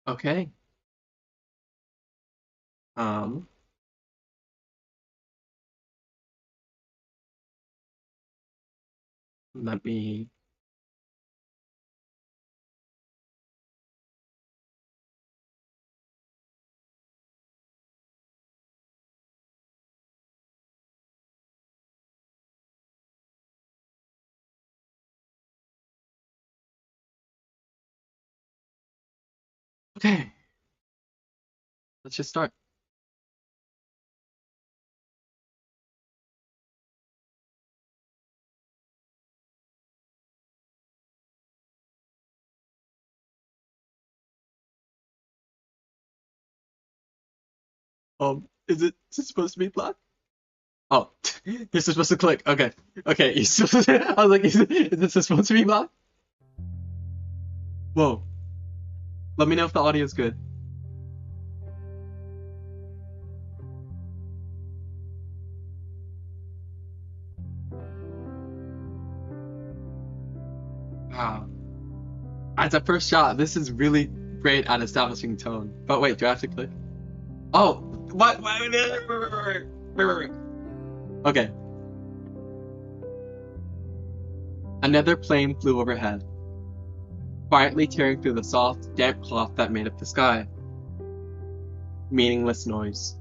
Okay. Um, Let me. Okay, let's just start. Is it supposed to be black? Oh, you're supposed to click. Okay, okay. I was like, is this supposed to be black? Whoa. Let me know if the audio is good. Wow. As a first shot, this is really great at establishing tone. But wait, do I have to click? Oh, what? Okay. Another plane flew overhead, quietly tearing through the soft, damp cloth that made up the sky. Meaningless noise.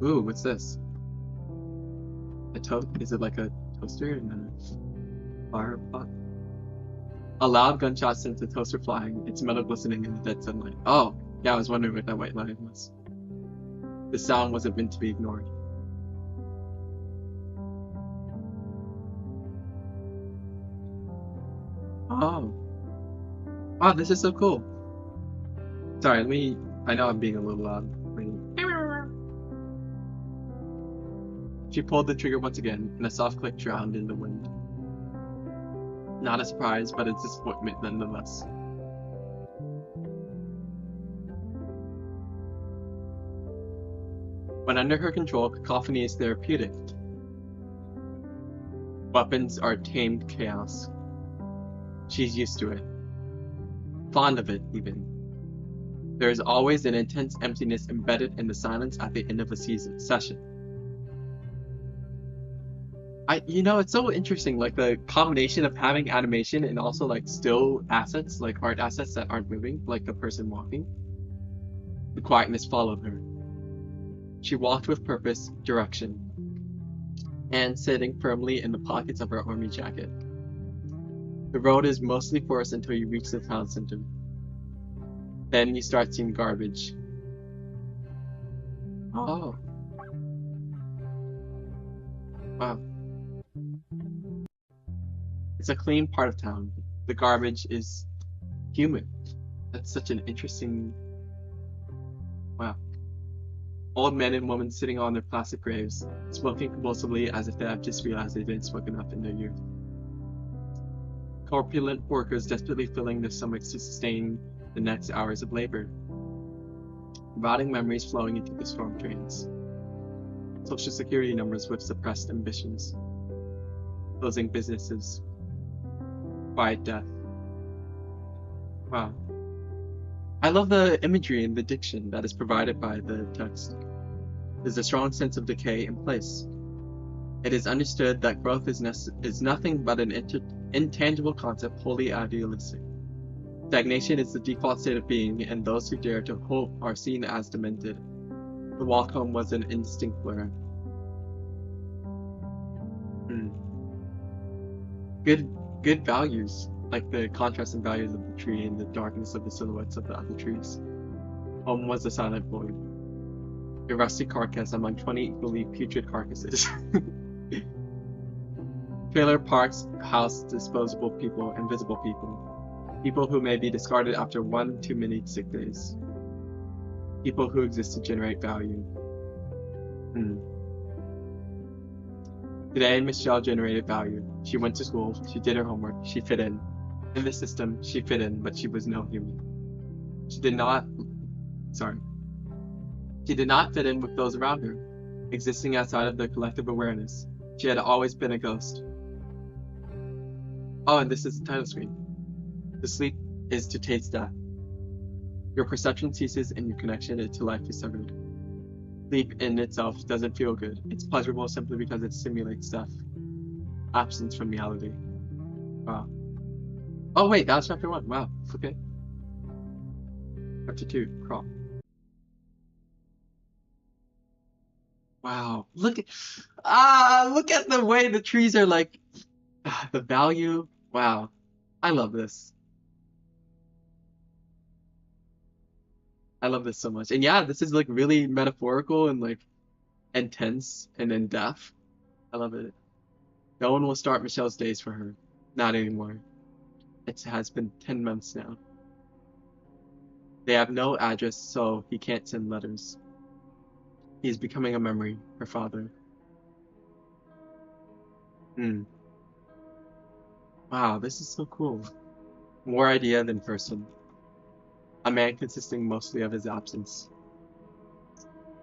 Ooh, what's this? Is it like a toaster and a fire pot? A loud gunshot sent the toaster flying, its metal glistening in the dead sunlight. Oh, yeah, I was wondering what that white line was. The sound wasn't meant to be ignored. Oh, wow, this is so cool. Sorry, I know I'm being a little loud. She pulled the trigger once again, and a soft click drowned in the wind. Not a surprise, but a disappointment nonetheless. When under her control, cacophony is therapeutic. Weapons are tamed chaos. She's used to it. Fond of it, even. There is always an intense emptiness embedded in the silence at the end of a session. It's so interesting, like the combination of having animation and also like still assets, like art assets that aren't moving, like the person walking. The quietness followed her. She walked with purpose, direction, and sitting firmly in the pockets of her army jacket. The road is mostly forest until you reach the town center. Then you start seeing garbage. Oh, wow. It's a clean part of town. The garbage is human. That's such an interesting. Wow. Old men and women sitting on their plastic graves, smoking convulsively as if they have just realized they've been smoking up in their youth. Corpulent workers desperately filling their stomachs to sustain the next hours of labor. Rotting memories flowing into the storm drains. Social security numbers with suppressed ambitions. Closing businesses. Quiet death. Wow. I love the imagery and the diction that is provided by the text. There's a strong sense of decay in place. It is understood that growth is nothing but an intangible concept wholly idealistic. Stagnation is the default state of being, and those who dare to hope are seen as demented. The walk home was an indistinct blur. Hmm. Good values, like the contrast and values of the tree and the darkness of the silhouettes of the other trees. Home was a silent void. A rusty carcass among 20 equally putrid carcasses. Trailer parks house disposable people, invisible people. People who may be discarded after one too many sick days. People who exist to generate value. Today, Michelle generated value. She went to school, she did her homework, she fit in. In the system, she fit in, but she was no human. She did not fit in with those around her, existing outside of their collective awareness. She had always been a ghost. Oh, and this is the title screen. The sleep is to taste death. Your perception ceases and your connection to life is severed. Sleep in itself doesn't feel good. It's pleasurable simply because it simulates death. Absence from reality. Wow. Oh wait, that's chapter 1. Wow. Okay. Chapter 2. Crawl. Wow. Look at the way the trees are like the value. Wow. I love this. I love this so much. And yeah, this is like really metaphorical and like intense and in depth. I love it. No one will start Michelle's days for her. Not anymore. It has been 10 months now. They have no address, so he can't send letters. He's becoming a memory, her father. Hmm. Wow, this is so cool. More idea than person. A man consisting mostly of his absence.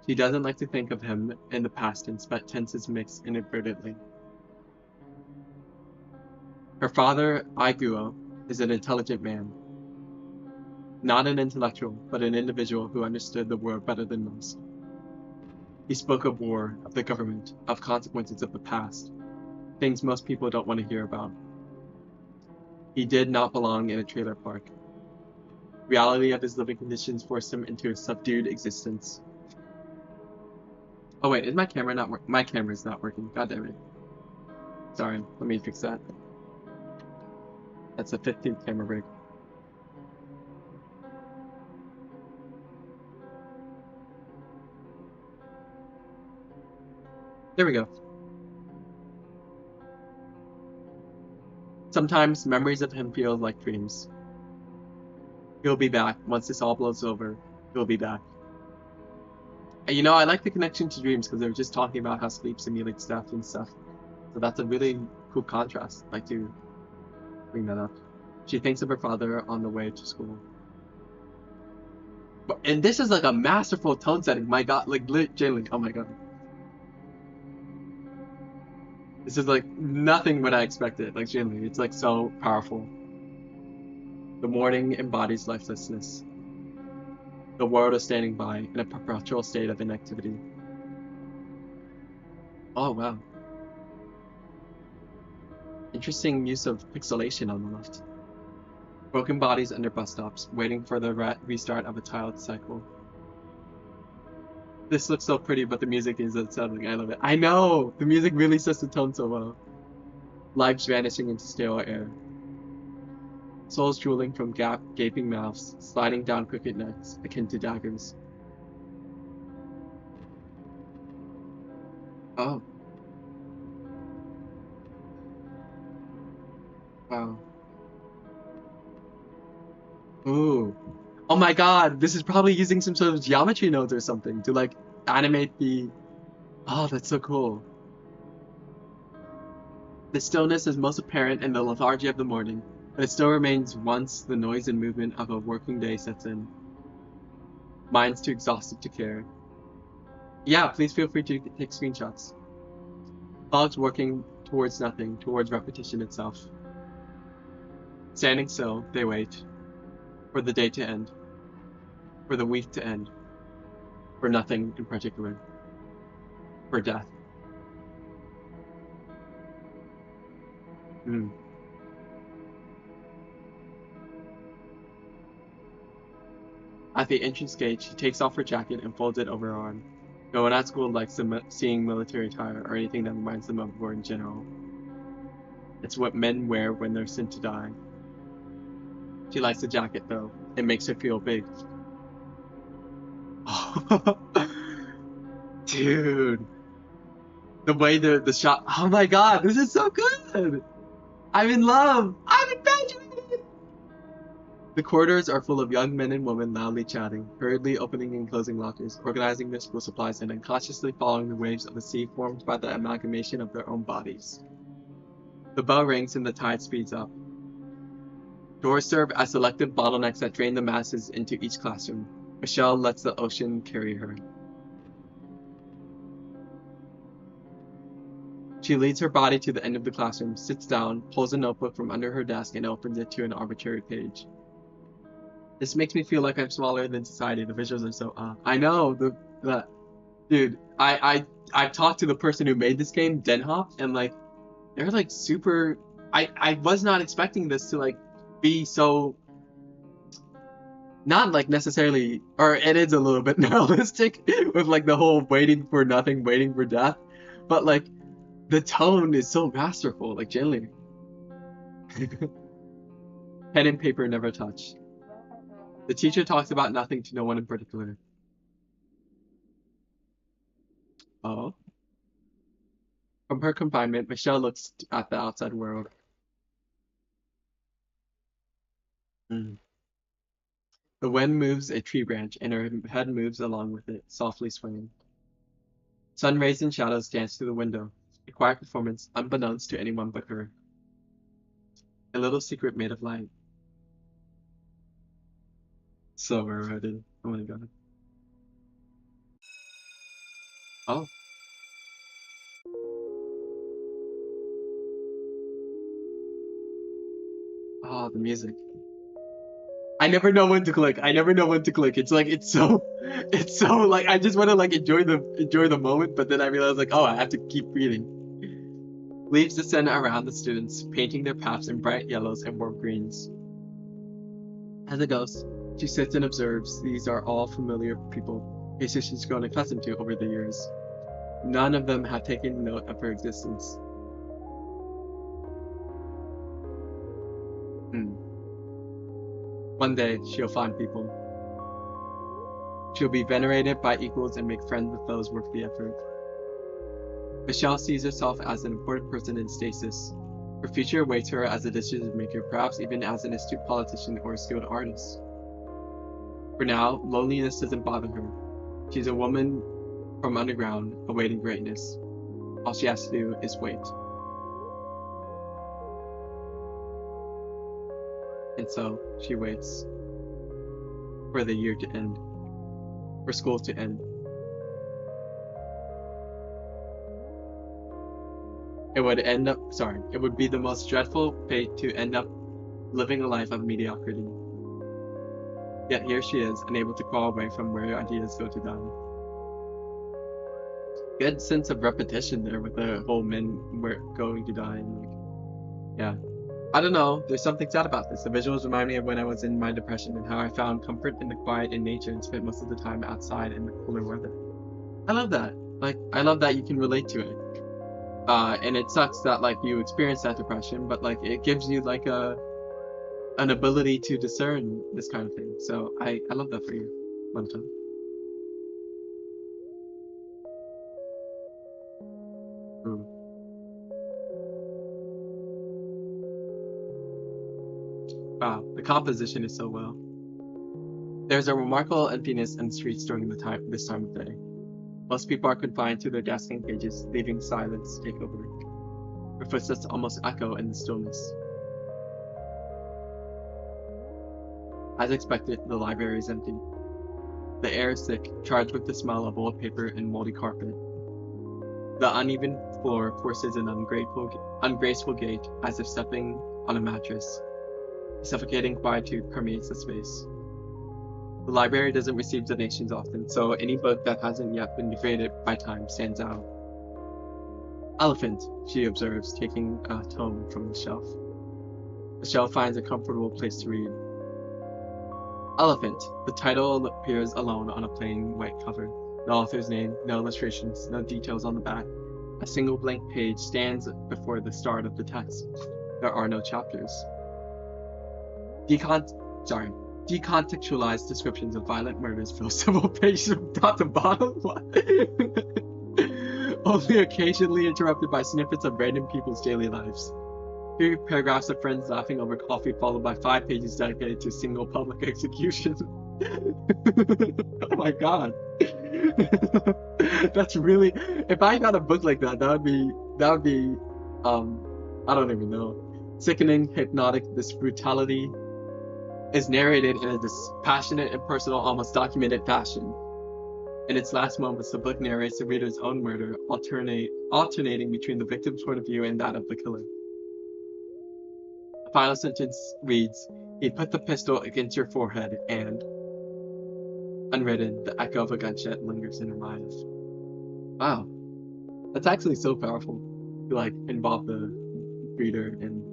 She doesn't like to think of him in the past tense, but tenses mix inadvertently. Her father, Aiguo, is an intelligent man. Not an intellectual, but an individual who understood the world better than most. He spoke of war, of the government, of consequences of the past, things most people don't want to hear about. He did not belong in a trailer park. Reality of his living conditions forced him into a subdued existence. Oh wait, is my camera not working? My camera's not working. God damn it. Sorry, let me fix that. That's the 15th camera break. There we go. Sometimes memories of him feel like dreams. He'll be back. Once this all blows over, he'll be back. And you know, I like the connection to dreams because they were just talking about how sleep simulates death and stuff. So that's a really cool contrast. I'd like to bring that up. She thinks of her father on the way to school. And this is like a masterful tone setting. My God, like legitimately, oh my God. This is like nothing what I expected. Like genuinely, it's like so powerful. The morning embodies lifelessness. The world is standing by in a perpetual state of inactivity. Oh wow. Interesting use of pixelation on the left. Broken bodies under bus stops, waiting for the restart of a tiled cycle. This looks so pretty, but the music is unsettling. I love it. I know! The music really sets the tone so well. Lives vanishing into stale air. Souls drooling from gaping mouths, sliding down crooked necks, akin to daggers. Oh. Wow. Ooh. Oh my God, this is probably using some sort of geometry nodes or something to like animate the. Oh, that's so cool. The stillness is most apparent in the lethargy of the morning, but it still remains once the noise and movement of a working day sets in. Minds too exhausted to care. Yeah, please feel free to take screenshots. Dogs working towards nothing, towards repetition itself. Standing still, they wait for the day to end, for the week to end, for nothing in particular, for death. Mm. At the entrance gate, she takes off her jacket and folds it over her arm. No one at school likes seeing military attire or anything that reminds them of war in general. It's what men wear when they're sent to die. She likes the jacket though. It makes her feel big. Dude. The way the shot. Oh my God, this is so good. I'm in love. I'm infatuated. The corridors are full of young men and women loudly chatting, hurriedly opening and closing lockers, organizing their school supplies, and unconsciously following the waves of the sea formed by the amalgamation of their own bodies. The bell rings and the tide speeds up. Doors serve as selective bottlenecks that drain the masses into each classroom. Michelle lets the ocean carry her. She leads her body to the end of the classroom, sits down, pulls a notebook from under her desk, and opens it to an arbitrary page. This makes me feel like I'm smaller than society. The visuals are so I know the dude. I talked to the person who made this game, Denhop, and like they're like super. I was not expecting this to like be so not like necessarily, or it is a little bit nihilistic with like the whole waiting for nothing, waiting for death, but like the tone is so masterful, like genuinely. Pen and paper never touch. The teacher talks about nothing to no one in particular. Oh. From her confinement, Michelle looks at the outside world. Mm. The wind moves a tree branch, and her head moves along with it, softly swinging. Sun rays and shadows dance through the window, a quiet performance unbeknownst to anyone but her. A little secret made of light. So eroded. Oh my god. Oh. Oh, the music. I never know when to click. I never know when to click. It's like it's so like I just want to like enjoy the moment, but then I realize like, oh, I have to keep reading. Leaves descend around the students, painting their paths in bright yellows and warm greens. As a ghost, she sits and observes. These are all familiar people, faces she's grown accustomed to over the years. None of them have taken note of her existence. Hmm. One day, she'll find people. She'll be venerated by equals and make friends with those worth the effort. Michelle sees herself as an important person in stasis. Her future awaits her as a decision maker, perhaps even as an astute politician or a skilled artist. For now, loneliness doesn't bother her. She's a woman from underground, awaiting greatness. All she has to do is wait. And so, she waits for the year to end, for school to end. It would be the most dreadful fate to end up living a life of mediocrity. Yet here she is, unable to crawl away from where ideas go to die. Good sense of repetition there with the whole men were going to die and like, yeah. I don't know, there's something sad about this. The visuals remind me of when I was in my depression and how I found comfort in the quiet in nature and spent most of the time outside in the cooler weather. I love that. Like, I love that you can relate to it. And it sucks that like you experience that depression, but like it gives you like an ability to discern this kind of thing. So I love that for you. One time. Ooh. Wow, the composition is so well. There's a remarkable emptiness in the streets during this time of day. Most people are confined to their desks and cages, leaving silence take over. Her footsteps almost echo in the stillness. As expected, the library is empty. The air is thick, charged with the smell of old paper and moldy carpet. The uneven floor forces an ungraceful gait, as if stepping on a mattress. A suffocating quietude permeates the space. The library doesn't receive donations often, so any book that hasn't yet been degraded by time stands out. Elephant, she observes, taking a tome from the shelf. The shelf finds a comfortable place to read. Elephant. The title appears alone on a plain white cover. No author's name, no illustrations, no details on the back. A single blank page stands before the start of the text. There are no chapters. Decontextualized descriptions of violent murders fill several pages from top to bottom. Only occasionally interrupted by snippets of random people's daily lives. 3 paragraphs of friends laughing over coffee, followed by 5 pages dedicated to single public execution. Oh my god. That's really, if I got a book like that, that would be I don't even know. Sickening, hypnotic. This brutality is narrated in a dispassionate and personal, almost documented fashion. In its last moments, the book narrates the reader's own murder, alternating between the victim's point of view and that of the killer. The final sentence reads, He put the pistol against your forehead and, unwritten, the echo of a gunshot lingers in her mind. Wow, that's actually so powerful to like involve the reader and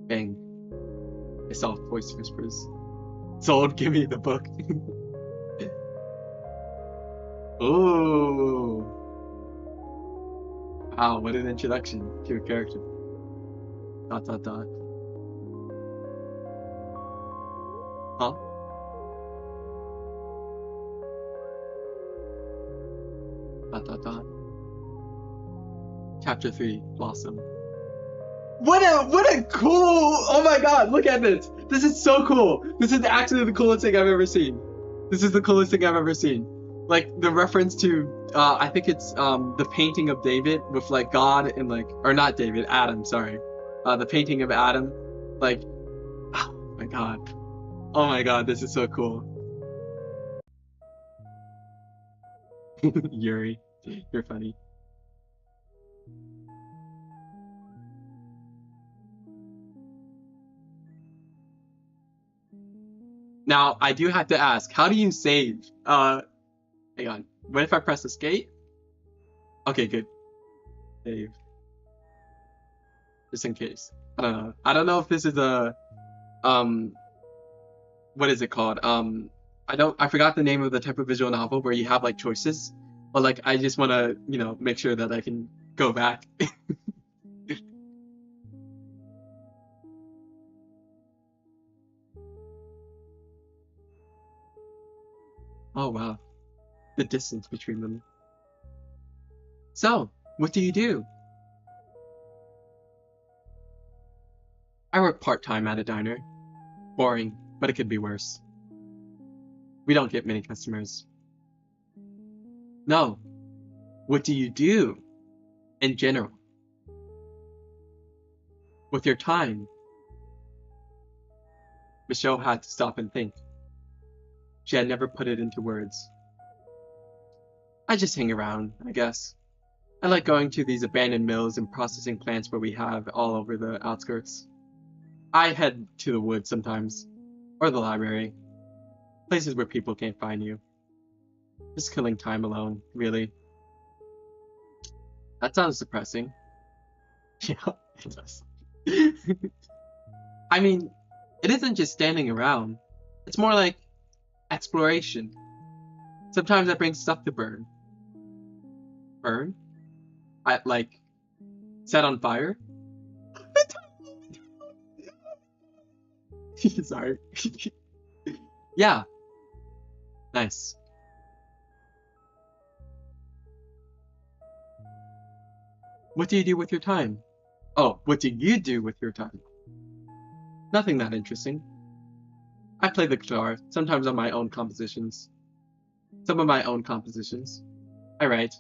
bang, a soft voice whispers. Sold, give me the book. Oh, wow, what an introduction to a character. Dot dot dot. Huh? Dot dot dot. Chapter 3, Blossom. What a cool, oh my god, look at this. This is so cool. This is actually the coolest thing I've ever seen. This is the coolest thing I've ever seen. Like the reference to I think it's the painting of David with like God and like, or not David, Adam, sorry. The painting of Adam. Like, oh my god. Oh my god, this is so cool. Yuri, you're funny. Now, I do have to ask, how do you save? Hang on. What if I press escape? Okay, good. Save. Just in case. I don't know. I don't know if this is a um what is it called? I forgot the name of the type of visual novel where you have like choices. But like I just wanna, make sure that I can go back. Oh wow. The distance between them. So, what do you do? I work part-time at a diner. Boring, but it could be worse. We don't get many customers. No. What do you do in general with your time? Michelle had to stop and think. She had never put it into words. I just hang around, I guess. I like going to these abandoned mills and processing plants where we have all over the outskirts. I head to the woods sometimes, or the library, places where people can't find you. Just killing time alone, really. That sounds depressing. Yeah, it does. I mean, it isn't just standing around. It's more like exploration. Sometimes I bring stuff to burn. Burn? I like set on fire? Sorry. Yeah. Nice. What do you do with your time? Oh, what do you do with your time? Nothing that interesting. I play the guitar, sometimes on my own compositions. Some of my own compositions. I write.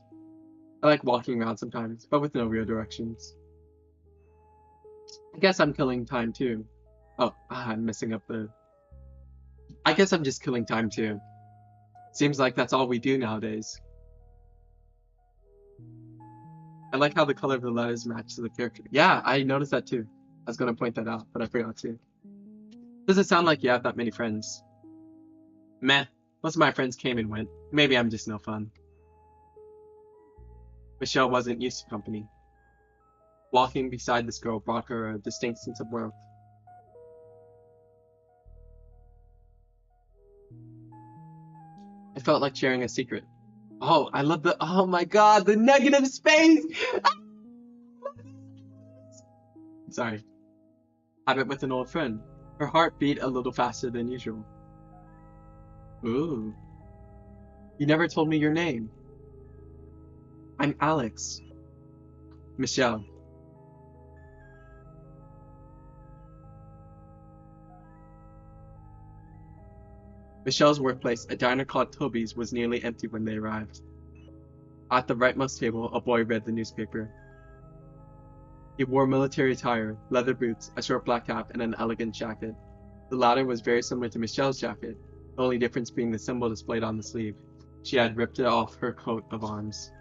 I like walking around sometimes, but with no real directions. I guess I'm killing time too. Oh, I'm messing up the... I guess I'm just killing time too. Seems like that's all we do nowadays. I like how the color of the letters match to the character. Yeah, I noticed that too. I was gonna point that out, but I forgot to. Doesn't sound like you have that many friends. Meh. Most of my friends came and went. Maybe I'm just no fun. Michelle wasn't used to company. Walking beside this girl brought her a distinct sense of warmth. I felt like sharing a secret. Oh, I love the... Oh my god, the negative space! Sorry. I met with an old friend. Her heart beat a little faster than usual. Ooh. You never told me your name. I'm Alex. Michelle. Michelle's workplace, a diner called Toby's, was nearly empty when they arrived. At the rightmost table, a boy read the newspaper. He wore military attire, leather boots, a short black cap, and an elegant jacket. The latter was very similar to Michelle's jacket, the only difference being the symbol displayed on the sleeve. She had ripped it off her coat of arms.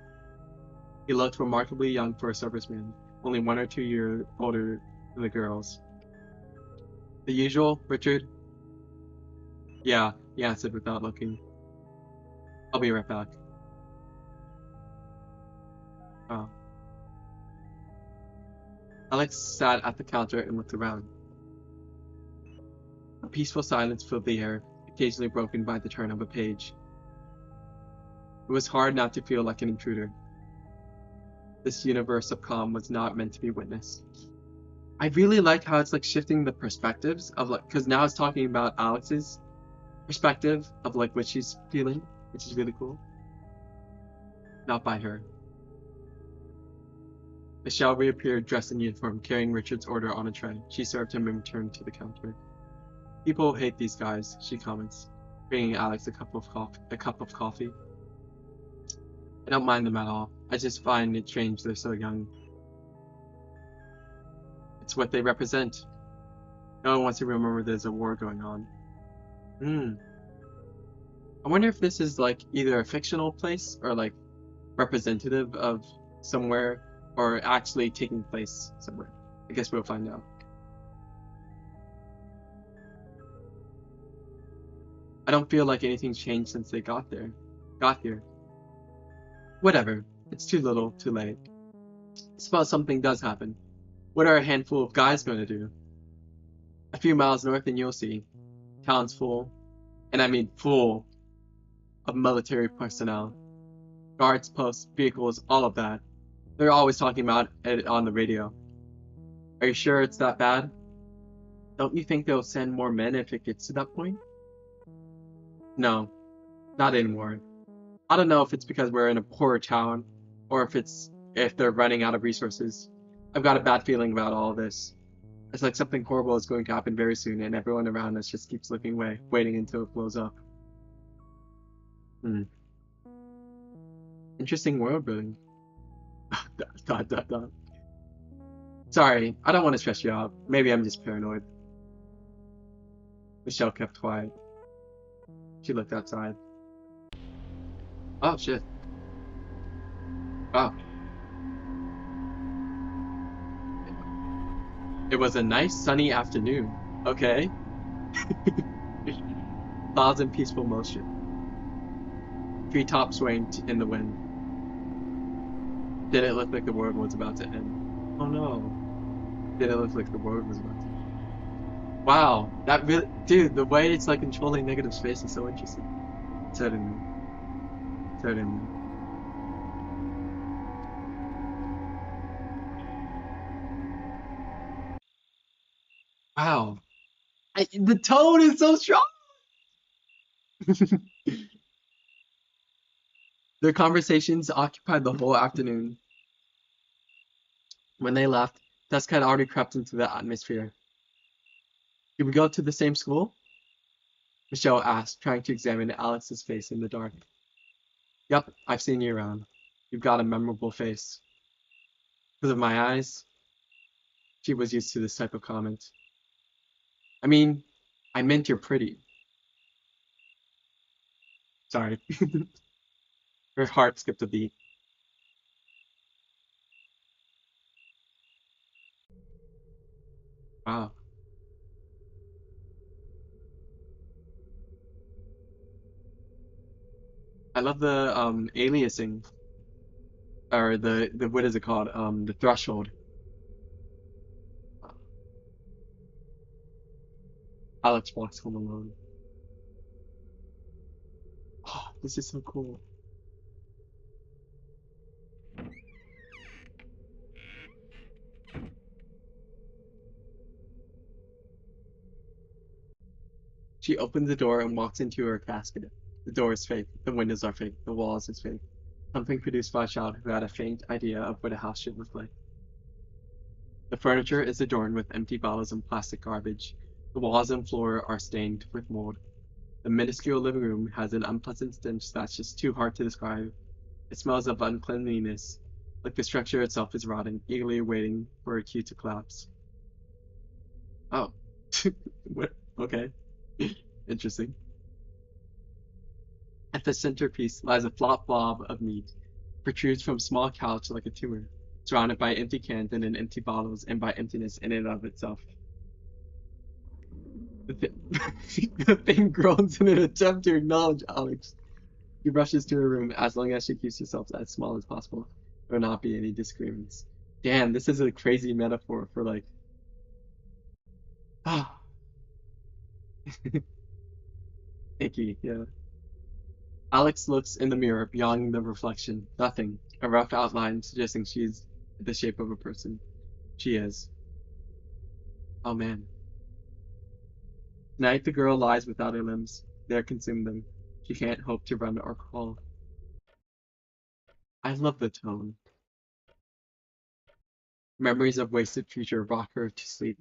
He looked remarkably young for a serviceman, only 1 or 2 years older than the girls. The usual, Richard? Yeah, he answered without looking. I'll be right back. Oh. Alex sat at the counter and looked around. A peaceful silence filled the air, occasionally broken by the turn of a page. It was hard not to feel like an intruder. This universe of calm was not meant to be witnessed. I really like how it's like shifting the perspectives of like, because now it's talking about Alex's perspective of like what she's feeling, which is really cool. Not by her. Michelle reappeared dressed in uniform, carrying Richard's order on a tray. She served him and returned to the counter. People hate these guys, she comments, bringing Alex a cup of coffee. I don't mind them at all. I just find it strange they're so young. It's what they represent. No one wants to remember there's a war going on. I wonder if this is like either a fictional place or like representative of somewhere or actually taking place somewhere. I guess we'll find out. I don't feel like anything's changed since they got here. Whatever. It's too little, too late. Suppose something does happen. What are a handful of guys going to do? A few miles north and you'll see. Town's full, and I mean full, of military personnel. Guards, posts, vehicles, all of that. They're always talking about it on the radio. Are you sure it's that bad? Don't you think they'll send more men if it gets to that point? No, not anymore. I don't know if it's because we're in a poor town, or if they're running out of resources. I've got a bad feeling about all of this. It's like something horrible is going to happen very soon, and everyone around us just keeps looking away, waiting until it blows up. Interesting world building. dot, dot, dot. Sorry, I don't want to stress you out. Maybe I'm just paranoid. Michelle kept quiet. She looked outside. Oh, shit. Oh. It was a nice sunny afternoon. Okay. Clouds in peaceful motion. Treetops swaying in the wind. Did it look like the world was about to end? Oh no. Did it look like the world was about to end? Wow. That really, dude, the way it's like controlling negative space is so interesting. Certainly. Wow. The tone is so strong. Their conversations occupied the whole afternoon. When they left, dusk had already crept into the atmosphere. Did we go to the same school? Michelle asked, trying to examine Alex's face in the dark. Yep, I've seen you around. You've got a memorable face. Because of my eyes? She was used to this type of comment. I mean, I meant you're pretty. Sorry. Her heart skipped a beat. Wow. I love the aliasing. Or the what is it called? The threshold. Alex walks home alone. Oh, this is so cool. She opens the door and walks into her casket. The door is fake, the windows are fake, the walls is fake. Something produced by a child who had a faint idea of what a house should look like. The furniture is adorned with empty bottles and plastic garbage. The walls and floor are stained with mold. The minuscule living room has an unpleasant stench that's just too hard to describe. It smells of uncleanliness, like the structure itself is rotting, eagerly waiting for a cue to collapse. Oh. What? Okay. Interesting. At the centerpiece lies a flat blob of meat, protrudes from a small couch like a tumor, surrounded by empty cans and empty bottles and by emptiness in and of itself. The, the thing groans in an attempt to acknowledge Alex. He rushes to her room. As long as she keeps herself as small as possible, there will not be any disagreements. Damn, this is a crazy metaphor for like, ah, icky, yeah. Alex looks in the mirror beyond the reflection. Nothing. A rough outline suggesting she's the shape of a person. She is. Oh man. Tonight the girl lies without her limbs. They're consuming them. She can't hope to run or crawl. I love the tone. Memories of wasted future rock her to sleep.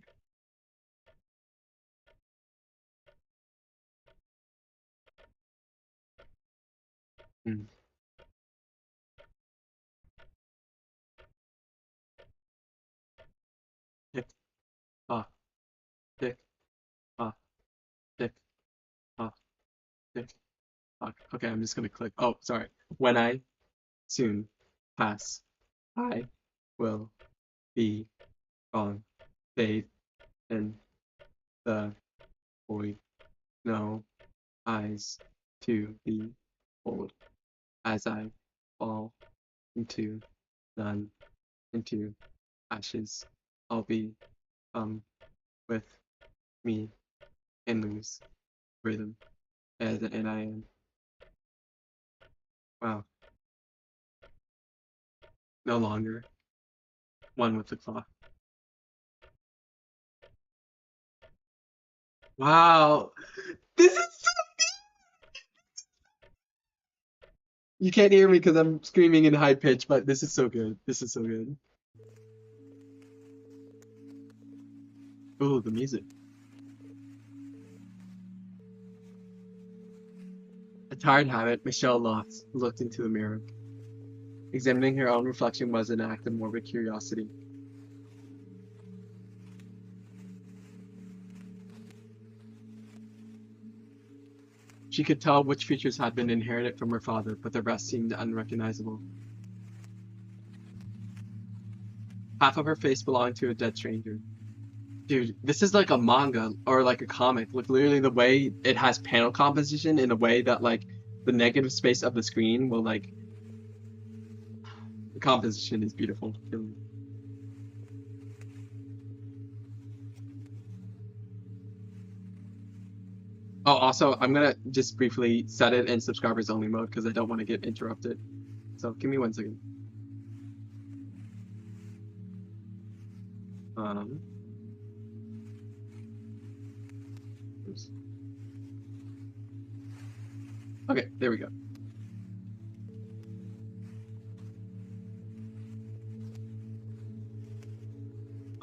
Mm. Tick, tock, tick, tock, tick, tock, tick, tock. Okay, I'm just gonna click. Oh, sorry. When I soon pass, I will be gone. Bathe in the void. No eyes to behold as I fall into none, into ashes. I'll be with me and lose rhythm and I am. Wow, no longer one with the clock. Wow, this is so. You can't hear me because I'm screaming in high pitch, but this is so good. This is so good. Oh, the music. A tired habit, Michelle looked into the mirror. Examining her own reflection was an act of morbid curiosity. She could tell which features had been inherited from her father, but the rest seemed unrecognizable. Half of her face belonged to a dead stranger. Dude, this is like a manga or like a comic. Look, literally the way it has panel composition in a way that like the negative space of the screen will like the composition is beautiful. Oh, also, I'm gonna just briefly set it in subscribers only mode because I don't want to get interrupted. So give me 1 second. Um, oops. Okay, there we go.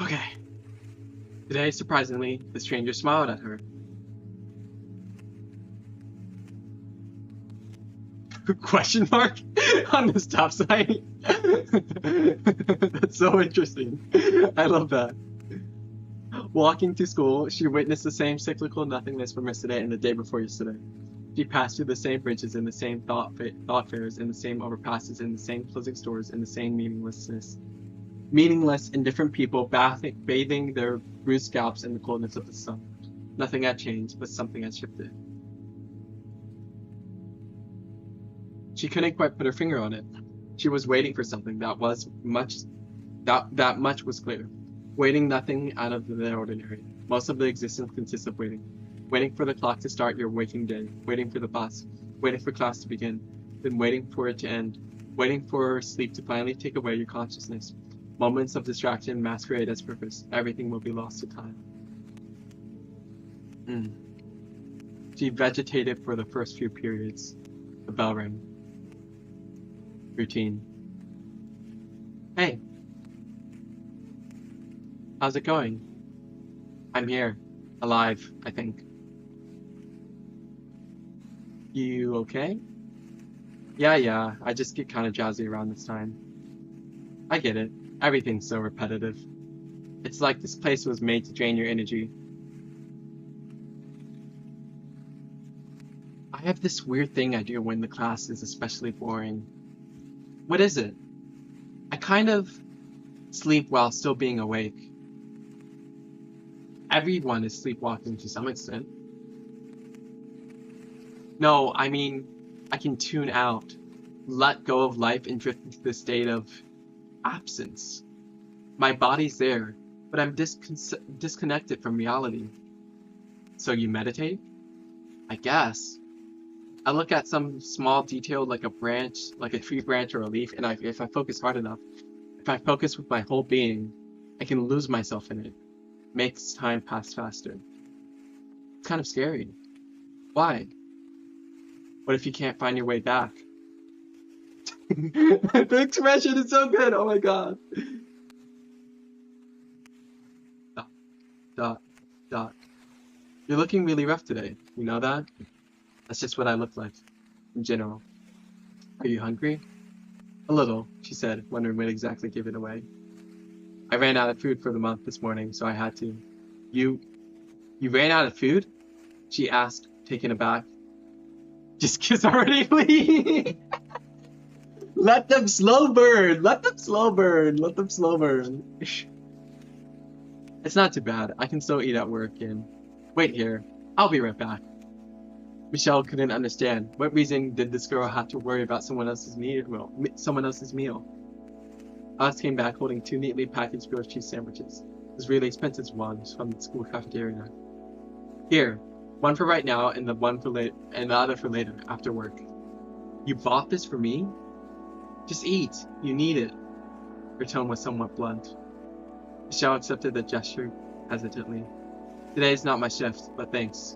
Okay. Today, surprisingly, the stranger smiled at her. Question mark on the stop sign. That's so interesting. I love that. Walking to school, she witnessed the same cyclical nothingness from yesterday and the day before yesterday. She passed through the same bridges in the same thought fairs, in the same overpasses, in the same closing stores, in the same meaninglessness. Meaningless, indifferent people bathing their bruised scalps in the coldness of the sun. Nothing had changed, but something had shifted. She couldn't quite put her finger on it. She was waiting for something that much was clear. Waiting nothing out of the ordinary. Most of the existence consists of waiting. Waiting for the clock to start your waking day. Waiting for the bus. Waiting for class to begin. Then waiting for it to end. Waiting for sleep to finally take away your consciousness. Moments of distraction masquerade as purpose. Everything will be lost to time. Mm. She vegetated for the first few periods. The bell rang. Routine. Hey, how's it going? I'm here. Alive, I think. You okay? Yeah, I just get kind of jazzy around this time. I get it. Everything's so repetitive. It's like this place was made to drain your energy. I have this weird thing I do when the class is especially boring. What is it? I kind of sleep while still being awake. Everyone is sleepwalking to some extent. No, I mean, I can tune out, let go of life and drift into the state of absence. My body's there, but I'm disconnected from reality. So you meditate? I guess. I look at some small detail like a branch, like a tree branch or a leaf, and if I focus hard enough, if I focus with my whole being, I can lose myself in it. Makes time pass faster. It's kind of scary. Why? What if you can't find your way back? The expression is so good. Oh my god. Dot, dot, dot. You're looking really rough today. You know that? That's just what I look like, in general. Are you hungry? A little, she said, wondering what exactly gave it away. I ran out of food for the month this morning, so I had to. You ran out of food? She asked, taken aback. Just kiss already, please. Let them slow burn. Let them slow burn. Let them slow burn. It's not too bad. I can still eat at work and wait here. I'll be right back. Michelle couldn't understand. What reason did this girl have to worry about someone else's meal? Alex came back holding 2 neatly packaged grilled cheese sandwiches. Those really expensive ones from the school cafeteria. Here, one for right now and the other for later, after work. You bought this for me? Just eat. You need it. Her tone was somewhat blunt. Michelle accepted the gesture hesitantly. Today is not my shift, but thanks.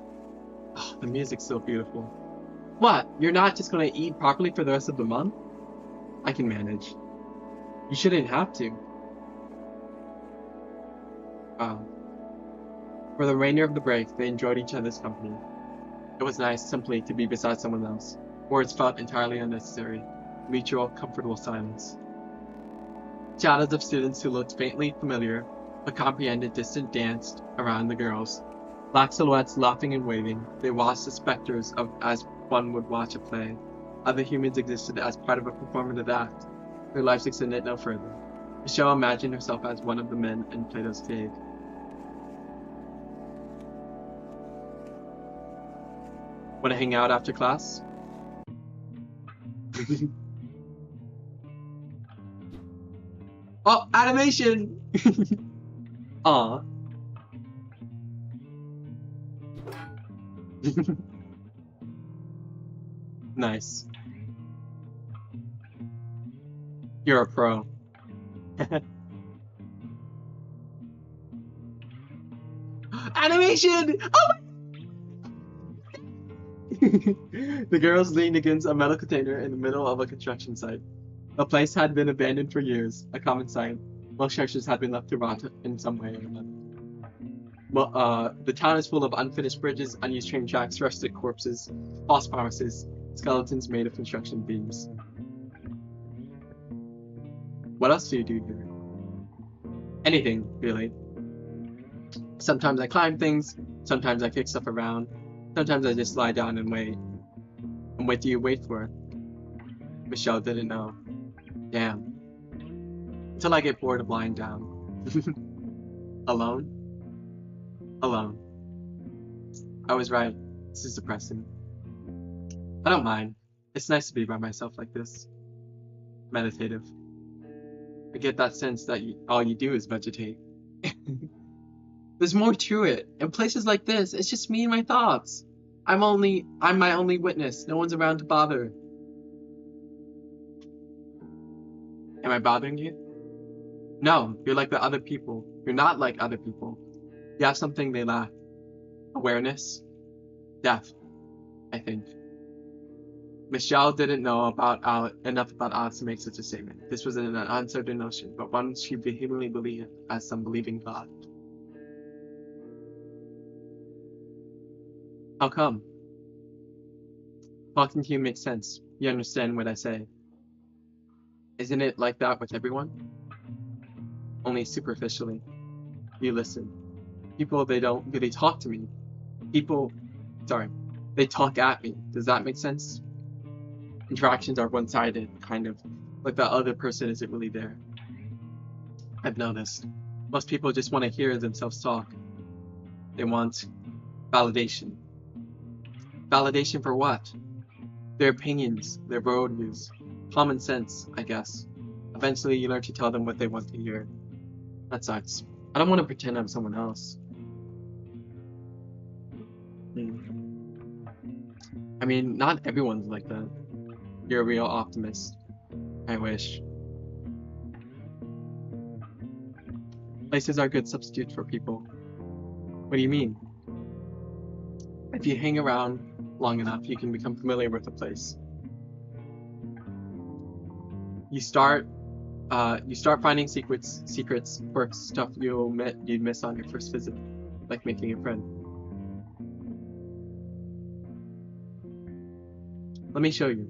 Oh, the music's so beautiful. What? You're not just gonna eat properly for the rest of the month? I can manage. You shouldn't have to. Wow. For the remainder of the break, they enjoyed each other's company. It was nice simply to be beside someone else. Words felt entirely unnecessary. Mutual, comfortable silence. Shadows of students who looked faintly familiar, but comprehended distant danced around the girls. Black silhouettes laughing and waving, they watched the specters as one would watch a play. Other humans existed as part of a performative act. Their lives extended no further. Michelle imagined herself as one of the men in Plato's cave. Want to hang out after class? Oh, animation! Aw. Nice. You're a pro. Animation! Oh my The girls leaned against a metal container in the middle of a construction site. The place had been abandoned for years, a common sight. Most structures had been left to rot in some way or another. Well, the town is full of unfinished bridges, unused train tracks, rusted corpses, false promises, skeletons made of construction beams. What else do you do here? Anything, really. Sometimes I climb things, sometimes I kick stuff around, sometimes I just lie down and wait. And what do you wait for? Michelle didn't know. Damn. Until I get bored of lying down. Alone? Alone. I was right. This is depressing. I don't mind. It's nice to be by myself like this. Meditative. I get that sense that all you do is vegetate. There's more to it. In places like this, it's just me and my thoughts. I'm my only witness. No one's around to bother. Am I bothering you? No, you're like the other people. You're not like other people. You have something they lack. Awareness. Depth, I think. Michelle didn't know enough about Alex to make such a statement. This was an uncertain notion, but one she vehemently believed, as some believing thought. How come? Talking to you makes sense. You understand what I say. Isn't it like that with everyone? Only superficially. You listen. People, they don't really talk to me. They talk at me. Does that make sense? Interactions are one-sided, kind of. Like the other person isn't really there. I've noticed. Most people just want to hear themselves talk. They want validation. Validation for what? Their opinions, their worldviews, common sense, I guess. Eventually, you learn to tell them what they want to hear. That sucks. I don't want to pretend I'm someone else. I mean, not everyone's like that. You're a real optimist. I wish. Places are good substitutes for people. What do you mean? If you hang around long enough, you can become familiar with a place. You start finding secrets, quirks, stuff you'd miss on your first visit, like making a friend. Let me show you.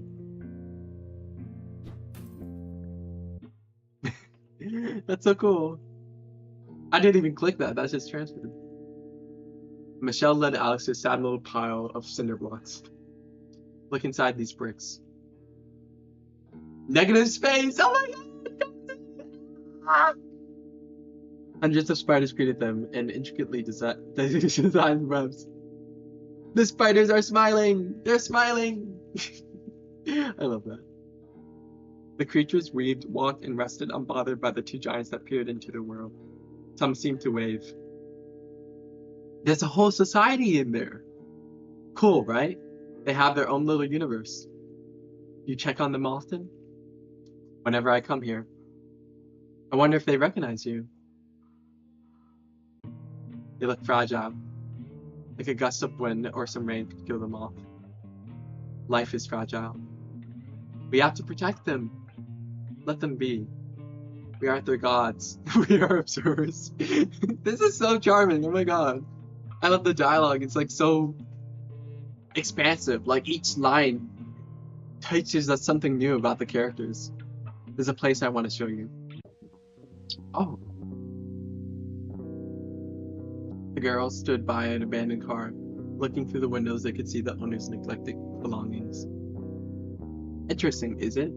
That's so cool. I didn't even click that. That's just transferred. Michelle led Alex to a sad little pile of cinder blocks. Look inside these bricks. Negative space! Oh my god! Hundreds of spiders greeted them in intricately designed webs. The spiders are smiling! They're smiling! I love that. The creatures weaved, walked, and rested unbothered by the two giants that peered into their world. Some seemed to wave. There's a whole society in there. Cool, right? They have their own little universe. You check on them often? Whenever I come here. I wonder if they recognize you. They look fragile. Like a gust of wind or some rain could kill them off. Life is fragile. We have to protect them. Let them be. We aren't their gods. We are observers. This is so charming. Oh my god. I love the dialogue. It's like so expansive. Like each line teaches us something new about the characters. There's a place I want to show you. Oh. The girls stood by an abandoned car. Looking through the windows, they could see the owner's neglected belongings. Interesting, is it?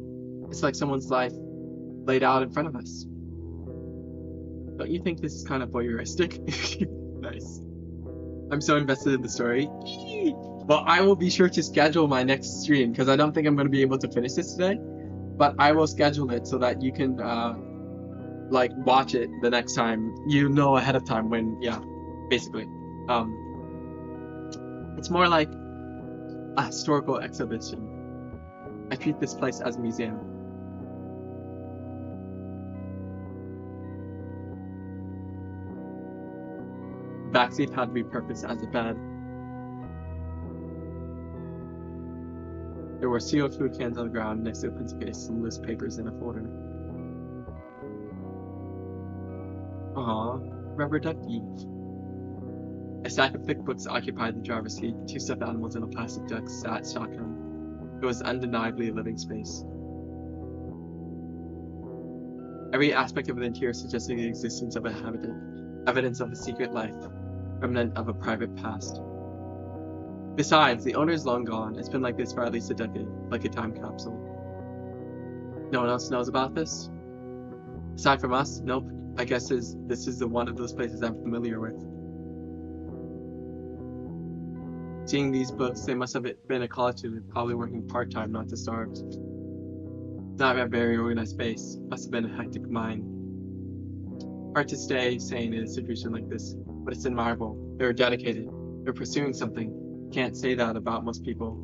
It's like someone's life laid out in front of us. Don't you think this is kind of voyeuristic? Nice. I'm so invested in the story. Well, I will be sure to schedule my next stream because I don't think I'm going to be able to finish this today. But I will schedule it so that you can like watch it the next time. You know ahead of time when, yeah, basically. It's more like a historical exhibition. I treat this place as a museum. The backseat had to be repurposed as a bed. There were sealed food cans on the ground next to the pencil case, some loose papers in a folder. Aww, rubber ducky. A stack of thick books occupied the driver's seat. Two stuffed animals and a plastic duck sat shotgun. It was undeniably a living space. Every aspect of the interior suggested the existence of a habitant, evidence of a secret life, remnant of a private past. Besides, the owner is long gone. It's been like this for at least a decade, like a time capsule. No one else knows about this? Aside from us? Nope. I guess this is one of those places I'm familiar with. Seeing these books, they must have been a college student, probably working part-time not to starve. Not a very organized space. Must have been a hectic mind. Hard to stay sane in a situation like this, but it's admirable. They were dedicated. They're pursuing something. Can't say that about most people.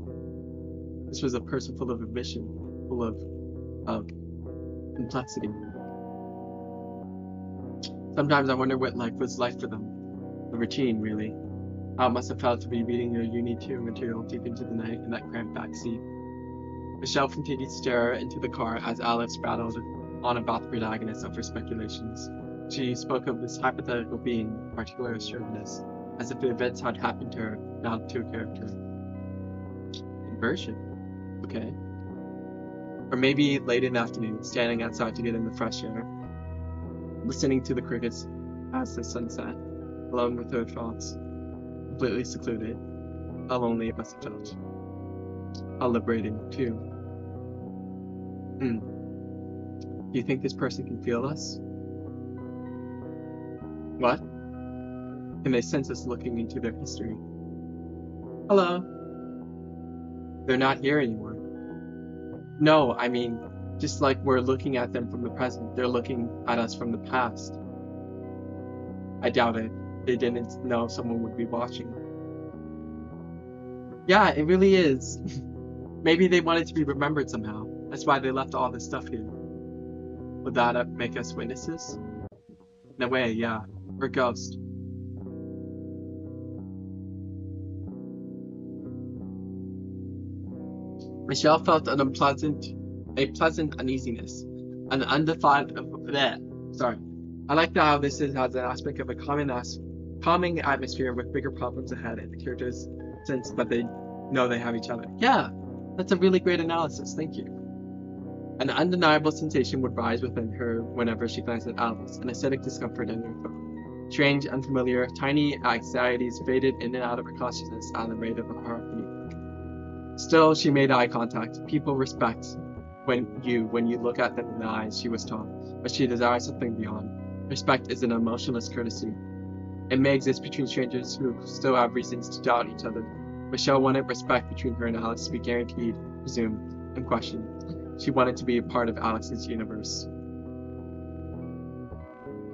This was a person full of ambition, full of complexity. Sometimes I wonder what life was like for them. The routine, really. How it must have felt to be reading your Uni 2 material deep into the night in that cramped back seat. Michelle continued to stare into the car as Alex rattled on about the protagonist of her speculations. She spoke of this hypothetical being with particular assuredness, as if the events had happened to her, not to a character. Inversion. Okay. Or maybe late in the afternoon, standing outside to get in the fresh air, listening to the crickets as the sun set, alone with her thoughts, completely secluded. How lonely it must have felt. How liberating, too. Do you think this person can feel us? What? Can they sense us looking into their history? Hello. They're not here anymore. No, I mean, just like we're looking at them from the present, they're looking at us from the past. I doubt it. They didn't know someone would be watching. Yeah, it really is. Maybe they wanted to be remembered somehow. That's why they left all this stuff here. Would that make us witnesses? In a way, yeah. Or ghost. Michelle felt a pleasant uneasiness, an undefined bleh. Sorry. I like how this has an aspect of a calming atmosphere with bigger problems ahead, and the characters sense that they know they have each other. Yeah, that's a really great analysis. Thank you. An undeniable sensation would rise within her whenever she glanced at Alice, an aesthetic discomfort in her throat. Strange, unfamiliar, tiny anxieties faded in and out of her consciousness at the rate of a heartbeat. Still, she made eye contact. People respect when you look at them in the eyes, she was taught, but she desired something beyond. Respect is an emotionless courtesy. It may exist between strangers who still have reasons to doubt each other. Michelle wanted respect between her and Alex to be guaranteed, presumed, and questioned. She wanted to be a part of Alex's universe.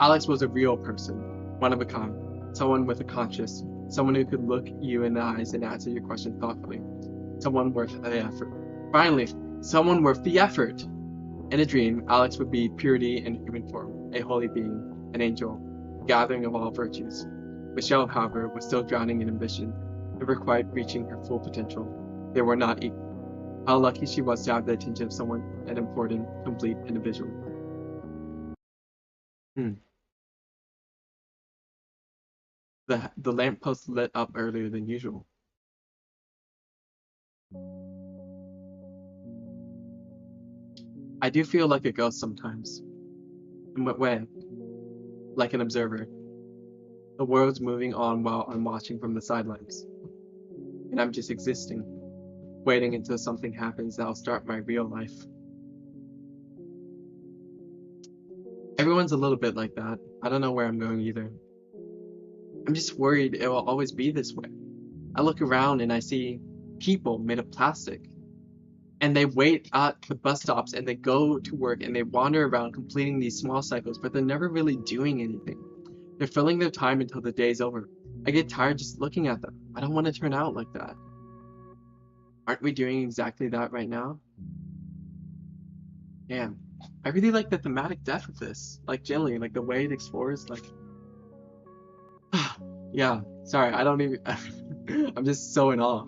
Alex was a real person, one of a kind, someone with a conscience, someone who could look you in the eyes and answer your question thoughtfully. Someone worth the effort. Finally, someone worth the effort. In a dream, Alex would be purity in human form, a holy being, an angel, a gathering of all virtues. Michelle, however, was still drowning in ambition, never quite reaching her full potential. They were not equal. How lucky she was to have the attention of someone, an important, complete individual. The lamppost lit up earlier than usual. I do feel like a ghost sometimes. In what way? Like an observer. The world's moving on while I'm watching from the sidelines. And I'm just existing, waiting until something happens that'll start my real life. Everyone's a little bit like that. I don't know where I'm going either. I'm just worried it will always be this way. I look around and I see people made of plastic. And they wait at the bus stops and they go to work and they wander around completing these small cycles, but they're never really doing anything. They're filling their time until the day's over. I get tired just looking at them. I don't want to turn out like that. Aren't we doing exactly that right now? Damn. I really like the thematic depth of this. Like, generally, like the way it explores, like... yeah, sorry, I don't even... I'm just so in awe.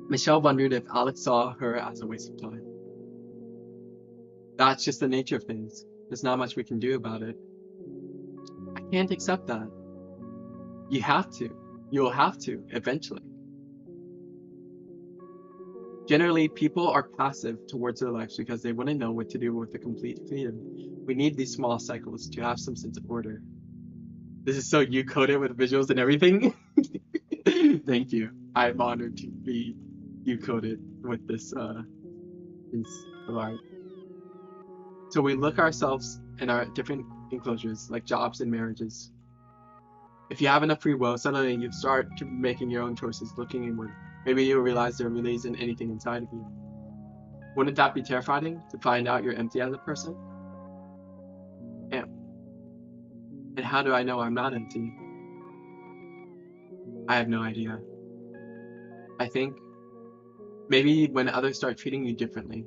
Michelle wondered if Alex saw her as a waste of time. That's just the nature of things. There's not much we can do about it. I can't accept that. You have to. You'll have to, eventually. Generally, people are passive towards their lives because they wouldn't know what to do with the complete freedom. We need these small cycles to have some sense of order. This is so you coded with visuals and everything. Thank you. I'm honored to be you coded with this piece of art. So we look ourselves in our different enclosures, like jobs and marriages. If you have enough free will, suddenly you start making your own choices, looking inward. Maybe you'll realize there really isn't anything inside of you. Wouldn't that be terrifying, to find out you're empty as a person? Yeah. And how do I know I'm not empty? I have no idea. I think maybe when others start treating you differently,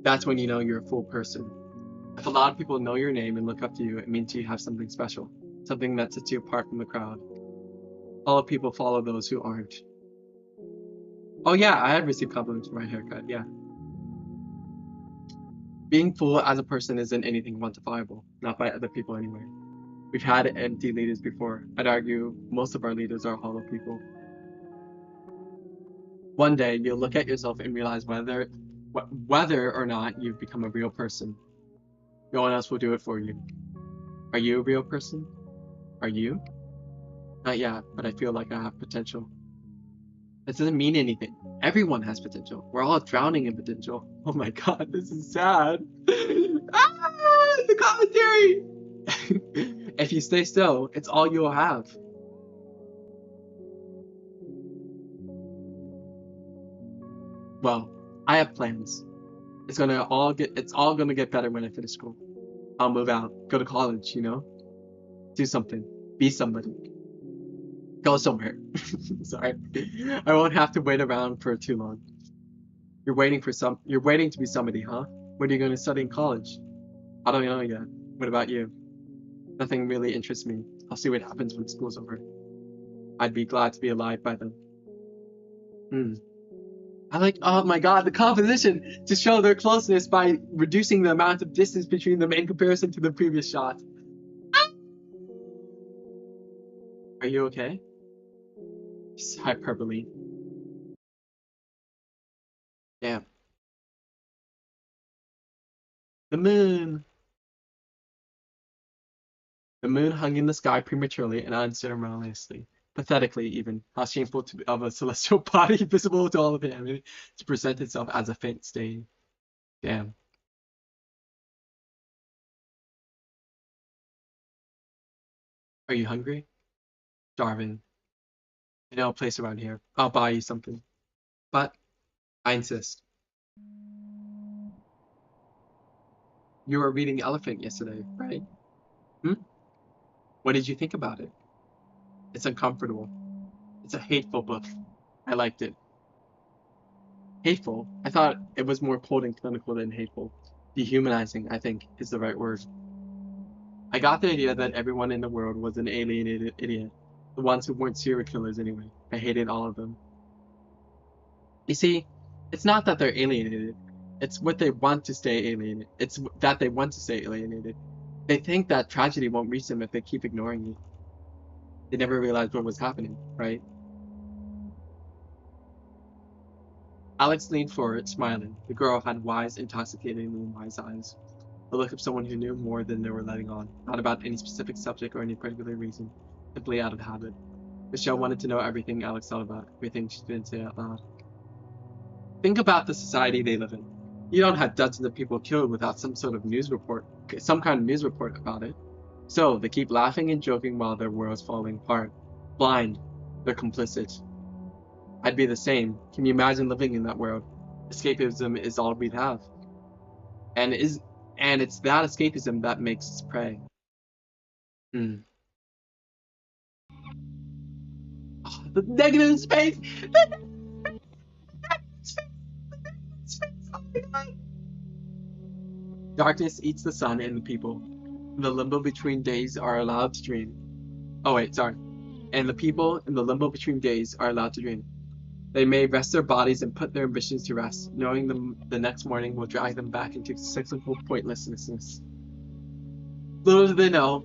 that's when you know you're a full person. If a lot of people know your name and look up to you, it means you have something special, something that sets you apart from the crowd. All people follow those who aren't. Oh yeah, I have received compliments for my haircut, yeah. Being full as a person isn't anything quantifiable, not by other people anyway. We've had empty leaders before. I'd argue most of our leaders are hollow people. One day, you'll look at yourself and realize whether or not you've become a real person. No one else will do it for you. Are you a real person? Are you? Not yet, but I feel like I have potential. That doesn't mean anything. Everyone has potential. We're all drowning in potential. Oh my god, this is sad. The commentary! If you stay still, it's all you'll have. Well, I have plans. It's all gonna get better when I finish school. I'll move out, go to college, do something, be somebody, go somewhere. Sorry. I won't have to wait around for too long. You're waiting to be somebody, huh? What are you going to study in college? I don't know yet. What about you? Nothing really interests me. I'll see what happens when school's over. I'd be glad to be alive by then. Hmm. Oh my god, the composition to show their closeness by reducing the amount of distance between them in comparison to the previous shot. Are you okay? Just hyperbole. Damn. The moon. The moon hung in the sky prematurely and unceremoniously, pathetically even. How shameful of a celestial body visible to all of humanity to present itself as a faint stain. Damn. Are you hungry? Starving. I know a place around here. I'll buy you something. But I insist. You were reading Elephant yesterday, right? Hmm? What did you think about it? It's uncomfortable. It's a hateful book. I liked it. Hateful? I thought it was more cold and clinical than hateful. Dehumanizing, I think, is the right word. I got the idea that everyone in the world was an alienated idiot. The ones who weren't serial killers anyway. I hated all of them. You see, it's not that they're alienated. It's what they want to stay alienated. It's that they want to stay alienated. They think that tragedy won't reach them if they keep ignoring it. They never realized what was happening, right? Alex leaned forward, smiling. The girl had wise, intoxicatingly wise eyes. The look of someone who knew more than they were letting on, not about any specific subject or any particular reason, simply out of habit. Michelle wanted to know everything Alex thought about, everything she didn't say out loud. Think about the society they live in. You don't have dozens of people killed without some kind of news report about it. So they keep laughing and joking while their world's falling apart. Blind. They're complicit. I'd be the same. Can you imagine living in that world? Escapism is all we'd have. And is and it's that escapism that makes us pray. Hmm. Oh, the negative space! Darkness eats the sun and the people. In the limbo between days are allowed to dream. Oh wait, sorry. And the people in the limbo between days are allowed to dream. They may rest their bodies and put their ambitions to rest, knowing the next morning will drag them back into cyclical pointlessness. Little do they know,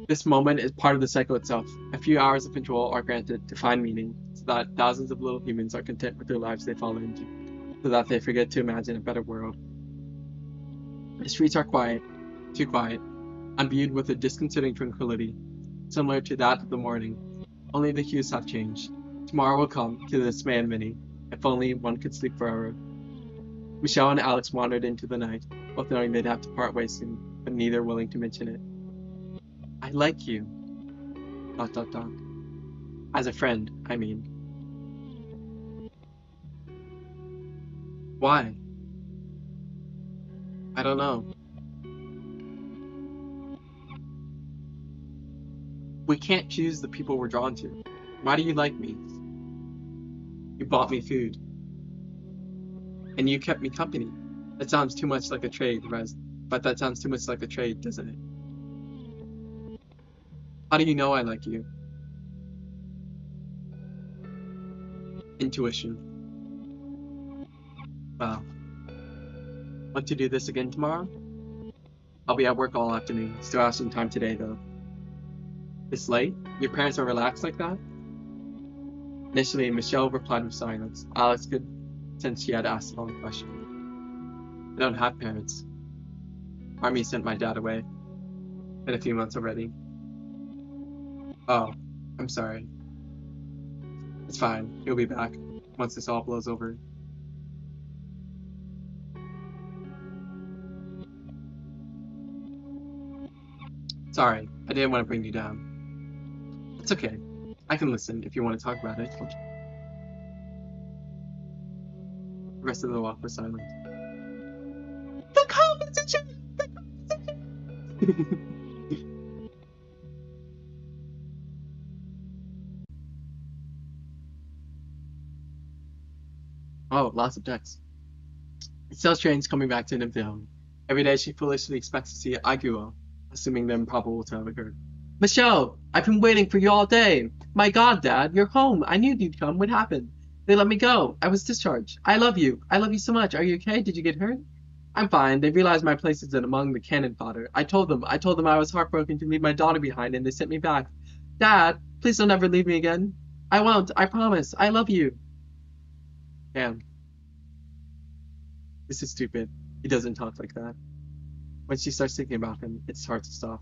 this moment is part of the cycle itself. A few hours of control are granted to find meaning, so that thousands of little humans are content with their lives they fall into, so that they forget to imagine a better world. The streets are quiet, too quiet, imbued with a disconcerting tranquility, similar to that of the morning. Only the hues have changed. Tomorrow will come, to the dismay of many. If only one could sleep forever. Michelle and Alex wandered into the night, both knowing they'd have to part ways soon, but neither willing to mention it. I like you. ... As a friend, I mean. Why? I don't know. We can't choose the people we're drawn to. Why do you like me? You bought me food. And you kept me company. That sounds too much like a trade, but that sounds too much like a trade, doesn't it? How do you know I like you? Intuition. Wow. Want to do this again tomorrow? I'll be at work all afternoon. Still have some time today, though. This late? Your parents are relaxed like that? Initially, Michelle replied with silence. Alex could sense she had asked the wrong question. I don't have parents. Army sent my dad away. Been a few months already. Oh, I'm sorry. It's fine. He'll be back once this all blows over. Sorry, I didn't want to bring you down. It's okay. I can listen if you want to talk about it. The rest of the walk was silent. The competition! Oh, lots of texts. It's so strange coming back to Nymphdale. Every day she foolishly expects to see Aiguo, assuming the improbable to have occurred. Michelle, I've been waiting for you all day. My God, Dad, you're home. I knew you'd come. What happened? They let me go. I was discharged. I love you. I love you so much. Are you okay? Did you get hurt? I'm fine. They realized my place isn't among the cannon fodder. I told them I was heartbroken to leave my daughter behind, and they sent me back. Dad, please don't ever leave me again. I won't. I promise. I love you. Damn, this is stupid. He doesn't talk like that. When she starts thinking about him, it's hard to stop.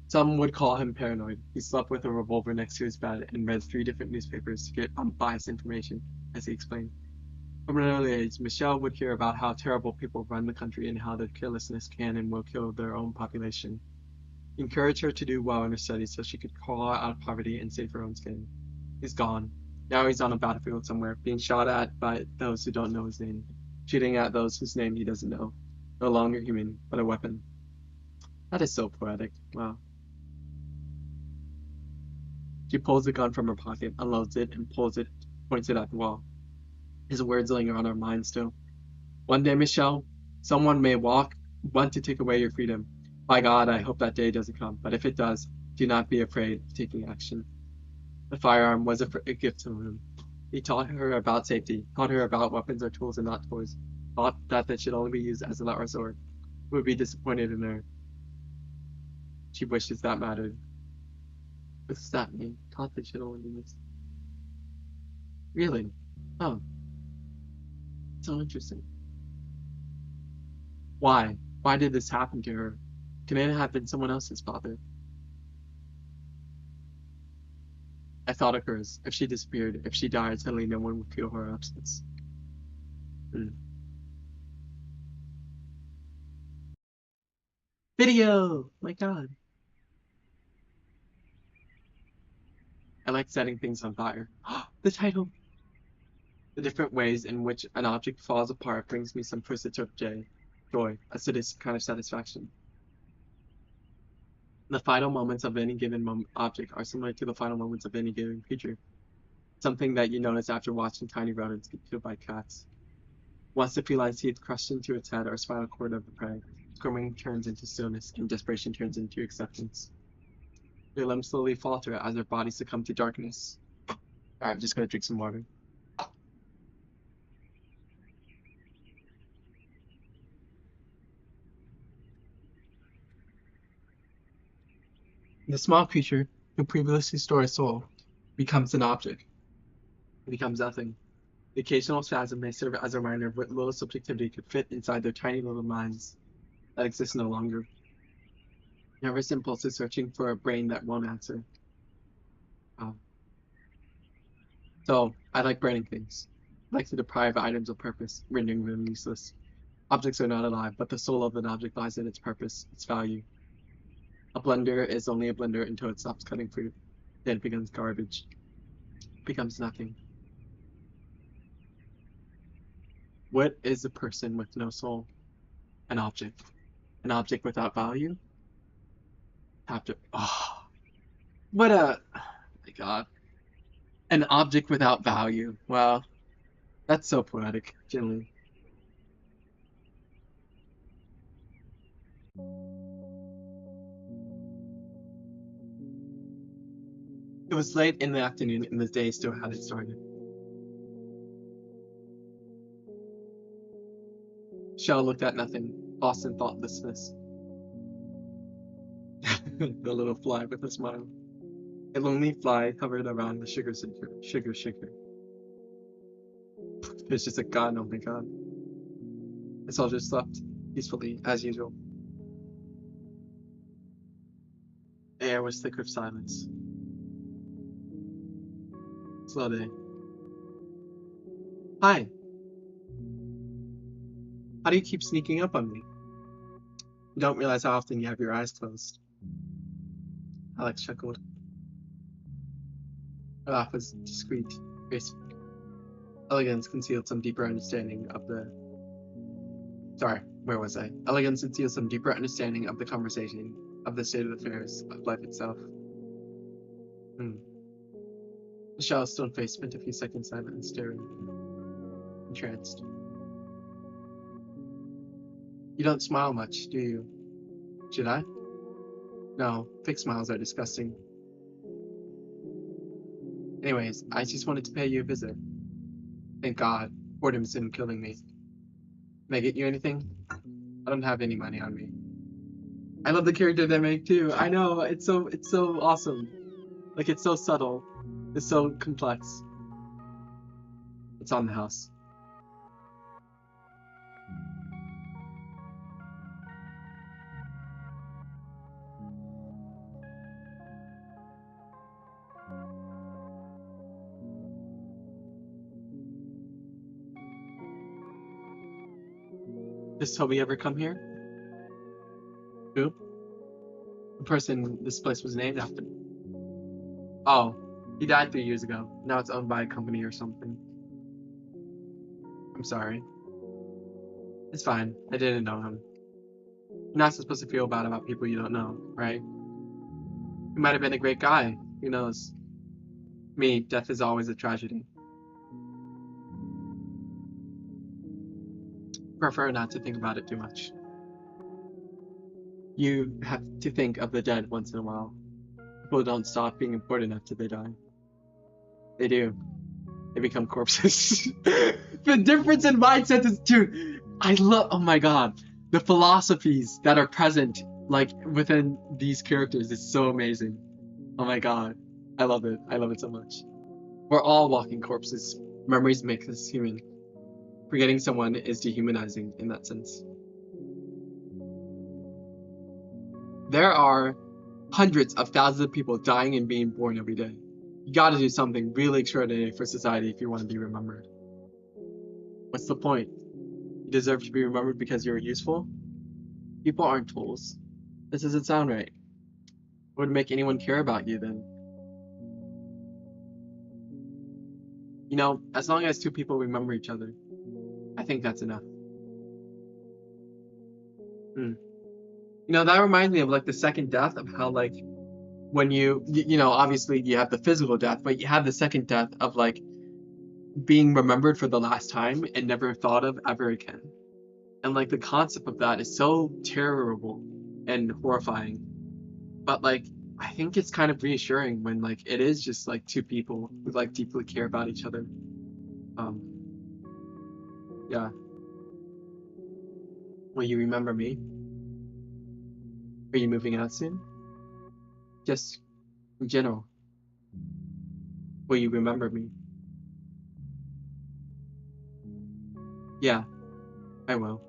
Some would call him paranoid. He slept with a revolver next to his bed and read 3 different newspapers to get unbiased information, as he explained. From an early age, Michelle would hear about how terrible people run the country and how their carelessness can and will kill their own population. He encouraged her to do well in her studies so she could crawl out of poverty and save her own skin. He's gone. Now he's on a battlefield somewhere, being shot at by those who don't know his name, shooting at those whose name he doesn't know. No longer human, but a weapon. That is so poetic. Wow. She pulls the gun from her pocket, unloads it, and points it at the wall. His words linger on her mind still. One day, Michelle, someone may want to take away your freedom. By God, I hope that day doesn't come, but if it does, do not be afraid of taking action. The firearm was a gift to him. He taught her about safety, taught her about weapons are tools and not toys, taught that they should only be used as a last resort. He would be disappointed in her. She wishes that mattered. What does that mean? Taught they should only be used. Really? Oh, so interesting. Why? Why did this happen to her? Can it have been someone else's father? I thought of hers. If she disappeared, if she died, suddenly no one would feel her absence. Hmm. Video! My God. I like setting things on fire. The title! The different ways in which an object falls apart brings me some twisted joy, a sadistic kind of satisfaction. The final moments of any given object are similar to the final moments of any given creature. Something that you notice after watching tiny rodents get killed by cats. Once the feline's teeth crushed into its head or spinal cord of the prey, screaming turns into stillness and desperation turns into acceptance. Their limbs slowly falter as their bodies succumb to darkness. Alright, I'm just gonna drink some water. The small creature, who previously stored a soul, becomes an object. It becomes nothing. The occasional spasm may serve as a reminder of what little subjectivity could fit inside their tiny little minds that exist no longer. Nervous impulses searching for a brain that won't answer. Wow. So, I like burning things. I like to deprive items of purpose, rendering them useless. Objects are not alive, but the soul of an object lies in its purpose, its value. A blender is only a blender until it stops cutting fruit. Then it becomes garbage. It becomes nothing. What is a person with no soul? An object. An object without value? Have to. Oh, what a. Oh my God. An object without value. Wow. That's so poetic, genuinely. It was late in the afternoon and the day still hadn't started. Shell looked at nothing, lost in thoughtlessness. The little fly with a smile. A lonely fly hovered around the sugar shaker. It's just a gun, oh my God. The soldier slept peacefully, as usual. The air was thick with silence. Slow day. Hi. How do you keep sneaking up on me? You don't realize how often you have your eyes closed. Alex chuckled. Her laugh was discreet, graceful. Elegance concealed some deeper understanding of the. Sorry, where was I? Elegance concealed some deeper understanding of the conversation, of the state of affairs, of life itself. Hmm. Michelle's stone face spent a few seconds silent and staring, entranced. You don't smile much, do you? Should I? No, fake smiles are disgusting. Anyways, I just wanted to pay you a visit. Thank God, boredom isn't killing me. Can I get you anything? I don't have any money on me. I love the character they make too. I know, it's so awesome. Like it's so subtle. It's so complex. It's on the house. Does Toby ever come here? Who? The person this place was named after. Oh, he died 3 years ago. Now it's owned by a company or something. I'm sorry. It's fine. I didn't know him. You're not supposed to feel bad about people you don't know, right? He might have been a great guy. Who knows? Me, death is always a tragedy. Prefer not to think about it too much. You have to think of the dead once in a while. People don't stop being important after they die. They do. They become corpses. The difference in mindset is too. I love. Oh my god, the philosophies that are present like within these characters is so amazing. Oh my god, I love it. I love it so much. We're all walking corpses. Memories make us human. Forgetting someone is dehumanizing in that sense. There are hundreds of thousands of people dying and being born every day. You gotta do something really extraordinary for society if you want to be remembered. What's the point? You deserve to be remembered because you're useful? People aren't tools. This doesn't sound right. What would make anyone care about you then? You know, as long as two people remember each other, I think that's enough. Hmm. You know, that reminds me of like the second death of how like when you know, obviously you have the physical death, but you have the second death of like being remembered for the last time and never thought of ever again. And like the concept of that is so terrible and horrifying. But like I think it's kind of reassuring when like it is just like two people who like deeply care about each other. Um, yeah. Will you remember me? Are you moving out soon? Just in general, will you remember me? Yeah, I will.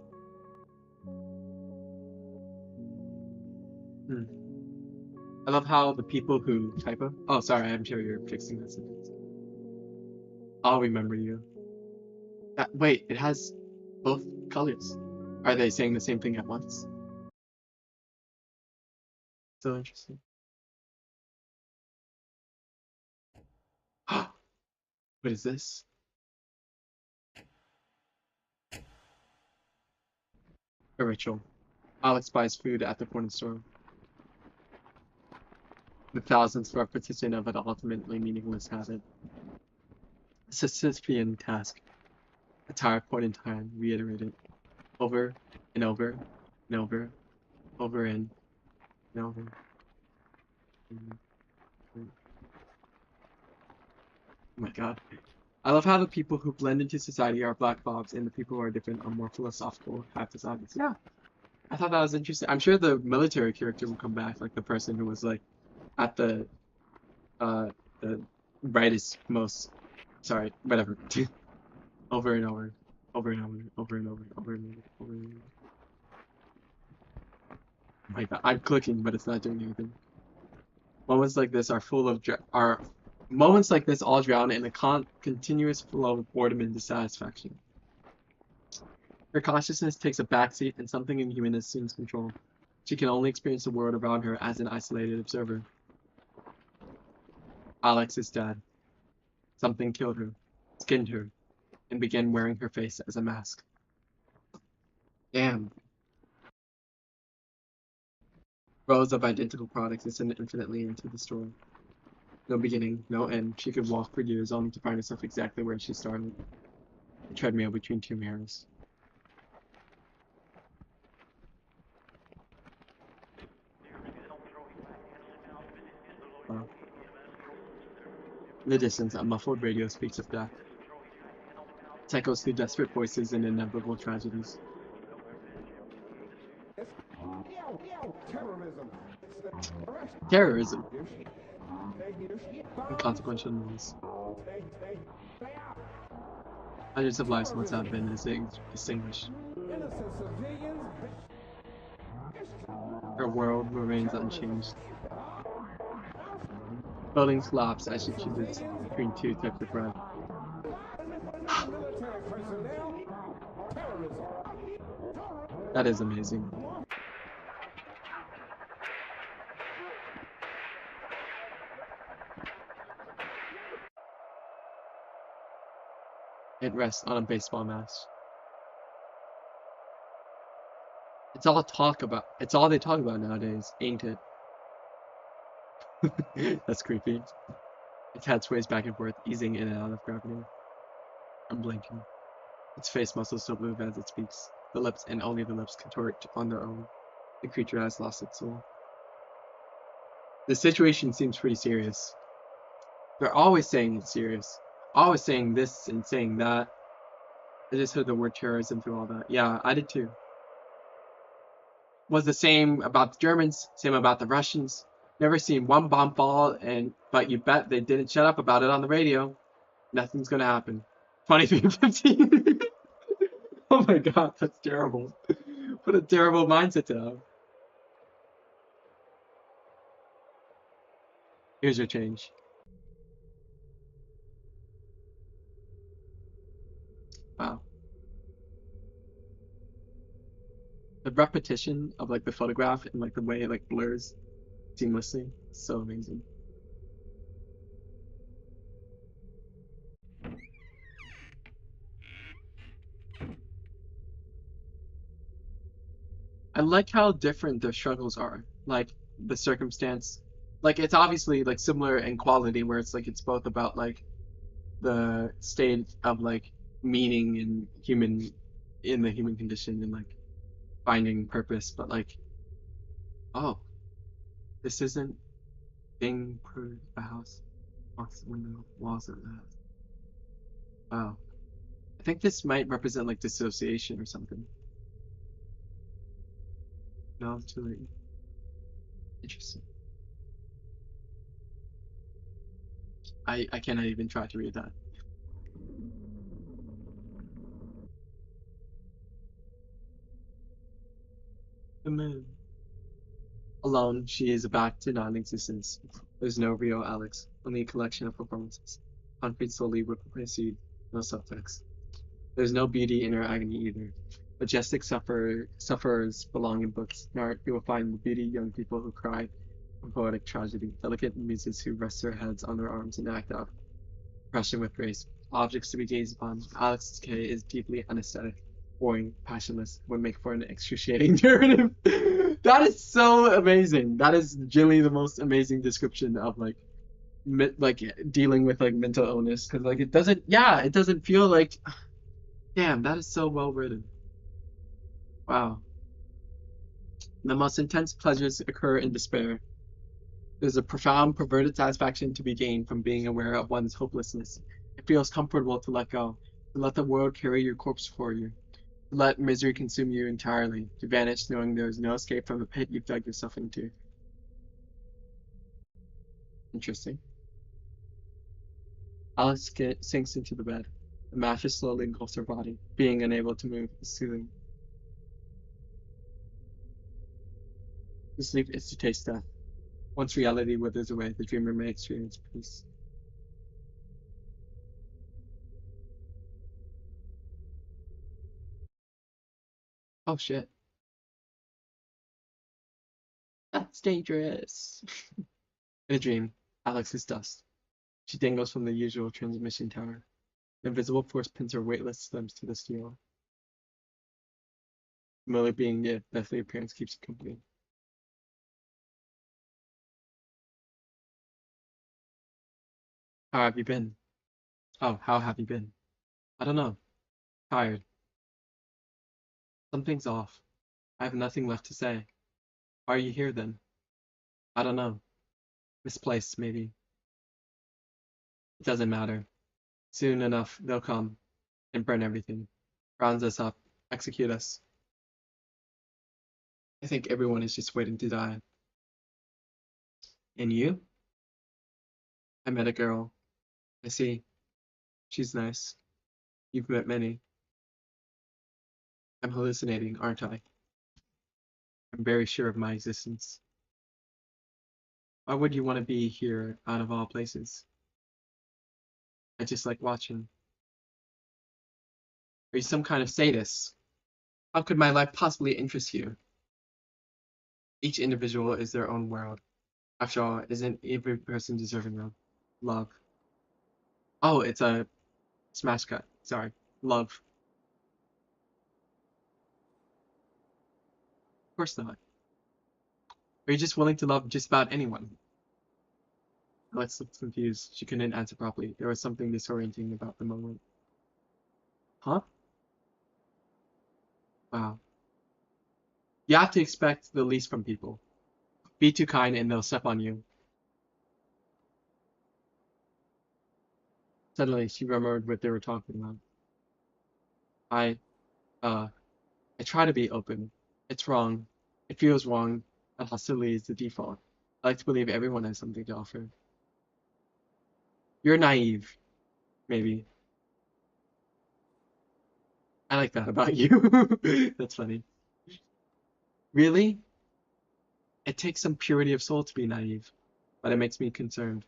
Hmm. I love how the people who typo. Oh, sorry, I'm sure you're fixing that sentence. I'll remember you. Wait, it has both colors. Are they saying the same thing at once? So interesting. What is this? A ritual. Alex buys food at the corner store. The thousands repetition of an ultimately meaningless habit. A Sisyphean task. A tired point in time reiterated over and over and over, over and over. Oh my god. I love how the people who blend into society are black bobs and the people who are different are more philosophical, half decided. Yeah, I thought that was interesting. I'm sure the military character will come back, like the person who was like at uh the brightest, most sorry, whatever. Over and over, over and over, over and over, over and over, over and over. Oh my god, I'm clicking, but it's not doing anything. Moments like this are full of are moments like this all drown in a continuous flow of boredom and dissatisfaction. Her consciousness takes a backseat and something inhuman assumes control. She can only experience the world around her as an isolated observer. Alex is dead. Something killed her, skinned her, and began wearing her face as a mask. Damn. Rows of identical products extended infinitely into the store. No beginning, no end. She could walk for years only to find herself exactly where she started. A treadmill between two mirrors. Wow. In the distance, a muffled radio speaks of death. It echoes through desperate voices and inevitable tragedies. Terrorism. Inconsequential noise. Hundreds of lives must have been extinguished. Her world remains unchanged. Buildings collapse as she chooses between two types of bread. That is amazing. It rests on a baseball match. It's all they talk about nowadays, ain't it? That's creepy. Its head sways back and forth, easing in and out of gravity. I'm blinking. Its face muscles don't move as it speaks. The lips, and only the lips, contort on their own. The creature has lost its soul. The situation seems pretty serious. They're always saying it's serious. Always saying this and saying that. I just heard the word terrorism through all that. Yeah, I did too. Was the same about the Germans, same about the Russians. Never seen one bomb fall, but you bet they didn't shut up about it on the radio. Nothing's gonna happen. 23:15. Oh my god, that's terrible. What a terrible mindset to have. Here's your change. Wow. The repetition of like the photograph and like the way it like blurs seamlessly. So amazing. I like how different their struggles are. Like the circumstance. Like it's obviously like similar in quality where it's like it's both about like the state of like meaning in the human condition and like finding purpose, but like, oh, this isn't being per the house, walks the window, walls of the house. Wow. I think this might represent like dissociation or something. No, it's really interesting. I cannot even try to read that. The moon. Alone, she is back to non-existence. There's no real Alex, only a collection of performances. Concrete slowly would proceed, no subtext. There's no beauty in her agony either. Majestic sufferers belong in books. In art, you will find the beauty young people who cry from poetic tragedy, delicate muses who rest their heads on their arms and act out, crushing with grace. Objects to be gazed upon. Alex's K is deeply anesthetic, boring, passionless, would make for an excruciating narrative. That is so amazing. That is genuinely the most amazing description of like dealing with like mental illness because like it doesn't feel like damn, that is so well written. Wow. The most intense pleasures occur in despair. There's a profound, perverted satisfaction to be gained from being aware of one's hopelessness. It feels comfortable to let go, to let the world carry your corpse for you, to let misery consume you entirely, to vanish knowing there is no escape from the pit you've dug yourself into. Interesting. Alice sinks into the bed. The mattress slowly engulfs her body. Being unable to move is soothing. To sleep is to taste death. Once reality withers away, the dreamer may experience peace. Oh shit. That's dangerous. In a dream, Alex is dust. She dangles from the usual transmission tower. The invisible force pins her weightless limbs to the steel. Familiar being the deathly appearance keeps her company. How have you been? Oh, how have you been? I don't know. Tired. Something's off. I have nothing left to say. Why are you here then? I don't know. Misplaced, maybe. It doesn't matter. Soon enough, they'll come and burn everything. Rounds us up. Execute us. I think everyone is just waiting to die. And you? I met a girl. I see. She's nice. You've met many. I'm hallucinating, aren't I? I'm very sure of my existence. Why would you want to be here out of all places? I just like watching. Are you some kind of sadist? How could my life possibly interest you? Each individual is their own world. After all, isn't every person deserving of love? Oh, it's a smash cut. Sorry. Love. Of course not. Are you just willing to love just about anyone? Alex looked confused. She couldn't answer properly. There was something disorienting about the moment. Huh? Wow. You have to expect the least from people. Be too kind and they'll step on you. Suddenly, she remembered what they were talking about. I, uh, I try to be open. It's wrong. It feels wrong, but hostility is the default. I like to believe everyone has something to offer. You're naive, maybe. I like that about you. That's funny. Really? It takes some purity of soul to be naive, but it makes me concerned.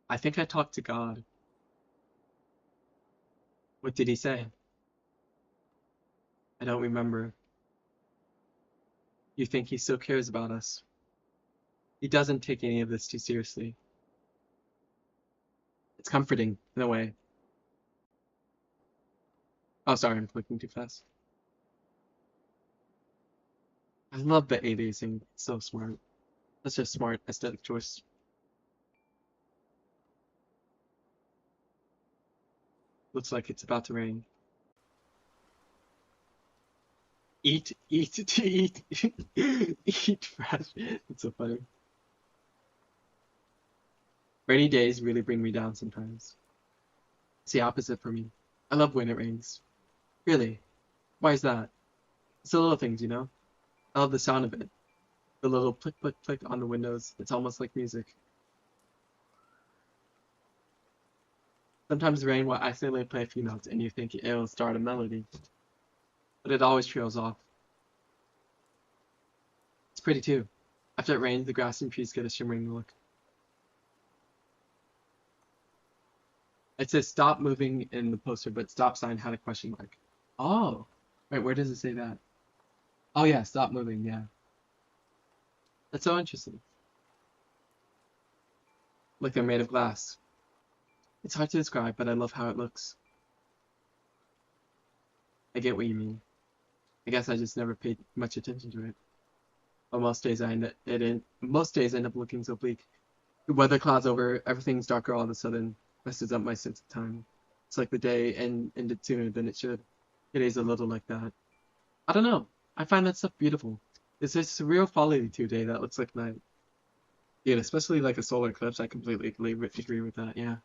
I think I talked to God. What did he say? I don't remember. You think he still cares about us? He doesn't take any of this too seriously. It's comforting, in a way. Oh, sorry, I'm clicking too fast. I love the aliasing. It's so smart. That's a smart aesthetic choice. Looks like it's about to rain. Eat, eat, eat, eat fresh. It's so funny. Rainy days really bring me down sometimes. It's the opposite for me. I love when it rains. Really. Why is that? It's the little things, you know? I love the sound of it. The little click, click, click on the windows. It's almost like music. Sometimes rain will accidentally play a few notes and you think it'll start a melody, but it always trails off. It's pretty too. After it rains, the grass and trees get a shimmering look. It says stop moving in the poster, but stop sign had a question mark. Oh, wait, where does it say that? Oh yeah, stop moving, yeah. That's so interesting. Like they're made of glass. It's hard to describe, but I love how it looks. I get what you mean. I guess I just never paid much attention to it. But most days I end up looking so bleak. The weather clouds over, everything's darker all of a sudden, messes up my sense of time. It's like the day ended sooner than it should. Today's a little like that. I don't know. I find that stuff beautiful. It's a surreal quality to a day that looks like night. Yeah, especially like a solar eclipse. I completely agree with that. Yeah.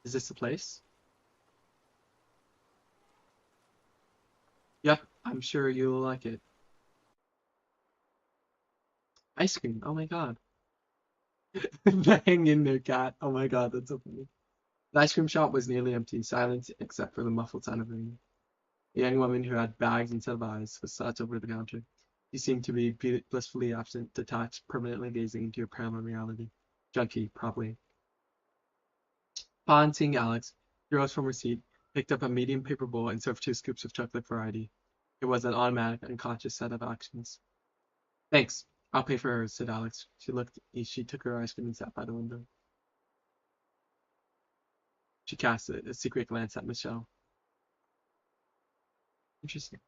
Is this the place? Yep, I'm sure you'll like it. Ice cream. Oh my god. The hang in there, cat. Oh my god, that's so funny. The ice cream shop was nearly empty, silent except for the muffled sound of rain. A young woman who had bags instead of eyes was sat over the counter. She seemed to be blissfully absent, detached, permanently gazing into a parallel reality. Junkie, probably. Upon seeing Alex, She rose from her seat, picked up a medium paper bowl, and served 2 scoops of chocolate variety. It was an automatic, unconscious set of actions. Thanks. I'll pay for hers, said Alex. She took her ice cream and sat by the window. She cast a secret glance at Michelle. Interesting.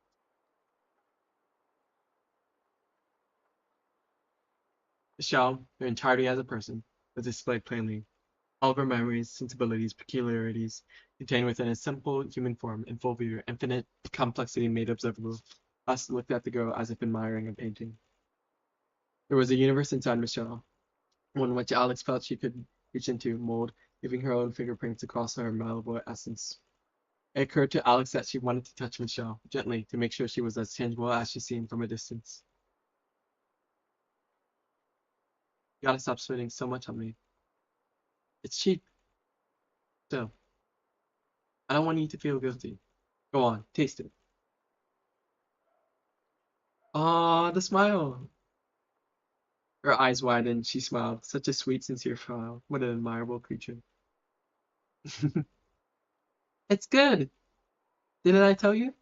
Michelle, her entirety as a person, was displayed plainly. All of her memories, sensibilities, peculiarities, contained within a simple human form, in full view, infinite complexity made observable. Us looked at the girl as if admiring a painting. There was a universe inside Michelle, one which Alex felt she could reach into, mold, leaving her own fingerprints across her malleable essence. It occurred to Alex that she wanted to touch Michelle, gently, to make sure she was as tangible as she seemed from a distance. You gotta stop spending so much on me. It's cheap. So, I don't want you to feel guilty. Go on, taste it. Ah, the smile. Her eyes widened. She smiled. Such a sweet, sincere smile. What an admirable creature. It's good. Didn't I tell you?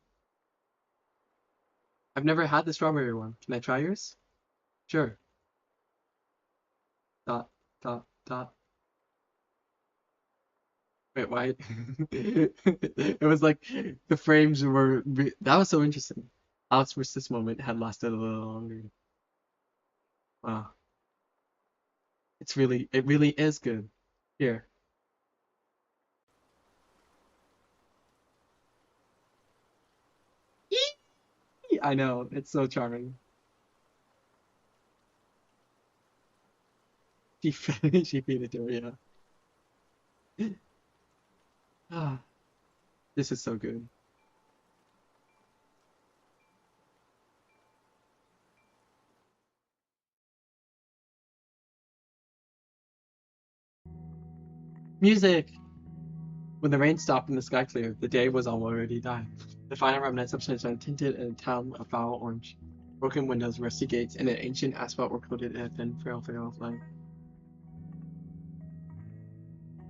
I've never had the strawberry one. Can I try yours? Sure. Dot, dot, dot. Wait, why? It was like the frames were. That was so interesting. Alex wished this moment had lasted a little longer. Wow. It really is good. Here. I know. It's so charming. She feed it to her, yeah. Ah, this is so good. Music! When the rain stopped and the sky cleared, the day was already dying. The final remnants of sunshine tinted in a town of foul orange. Broken windows, rusty gates, and an ancient asphalt were coated in a thin, frail light.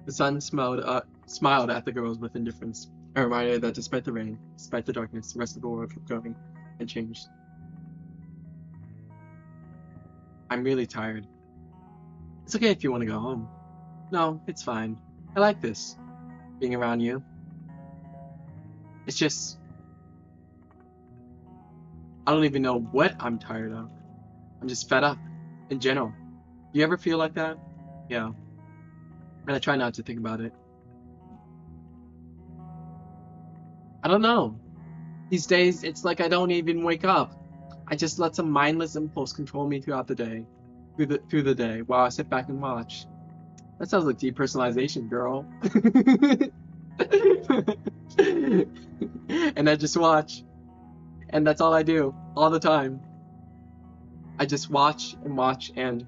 The sun smiled at the girls with indifference, a reminder that despite the rain, despite the darkness, the rest of the world kept going and changed. I'm really tired. It's okay if you want to go home. No, it's fine. I like this, being around you. It's just, I don't even know what I'm tired of. I'm just fed up, in general. Do you ever feel like that? Yeah, and I try not to think about it. I don't know. These days, it's like I don't even wake up. I just let some mindless impulse control me throughout the day, through the day, while I sit back and watch. That sounds like depersonalization, girl. And I just watch, and that's all I do, all the time. I just watch, and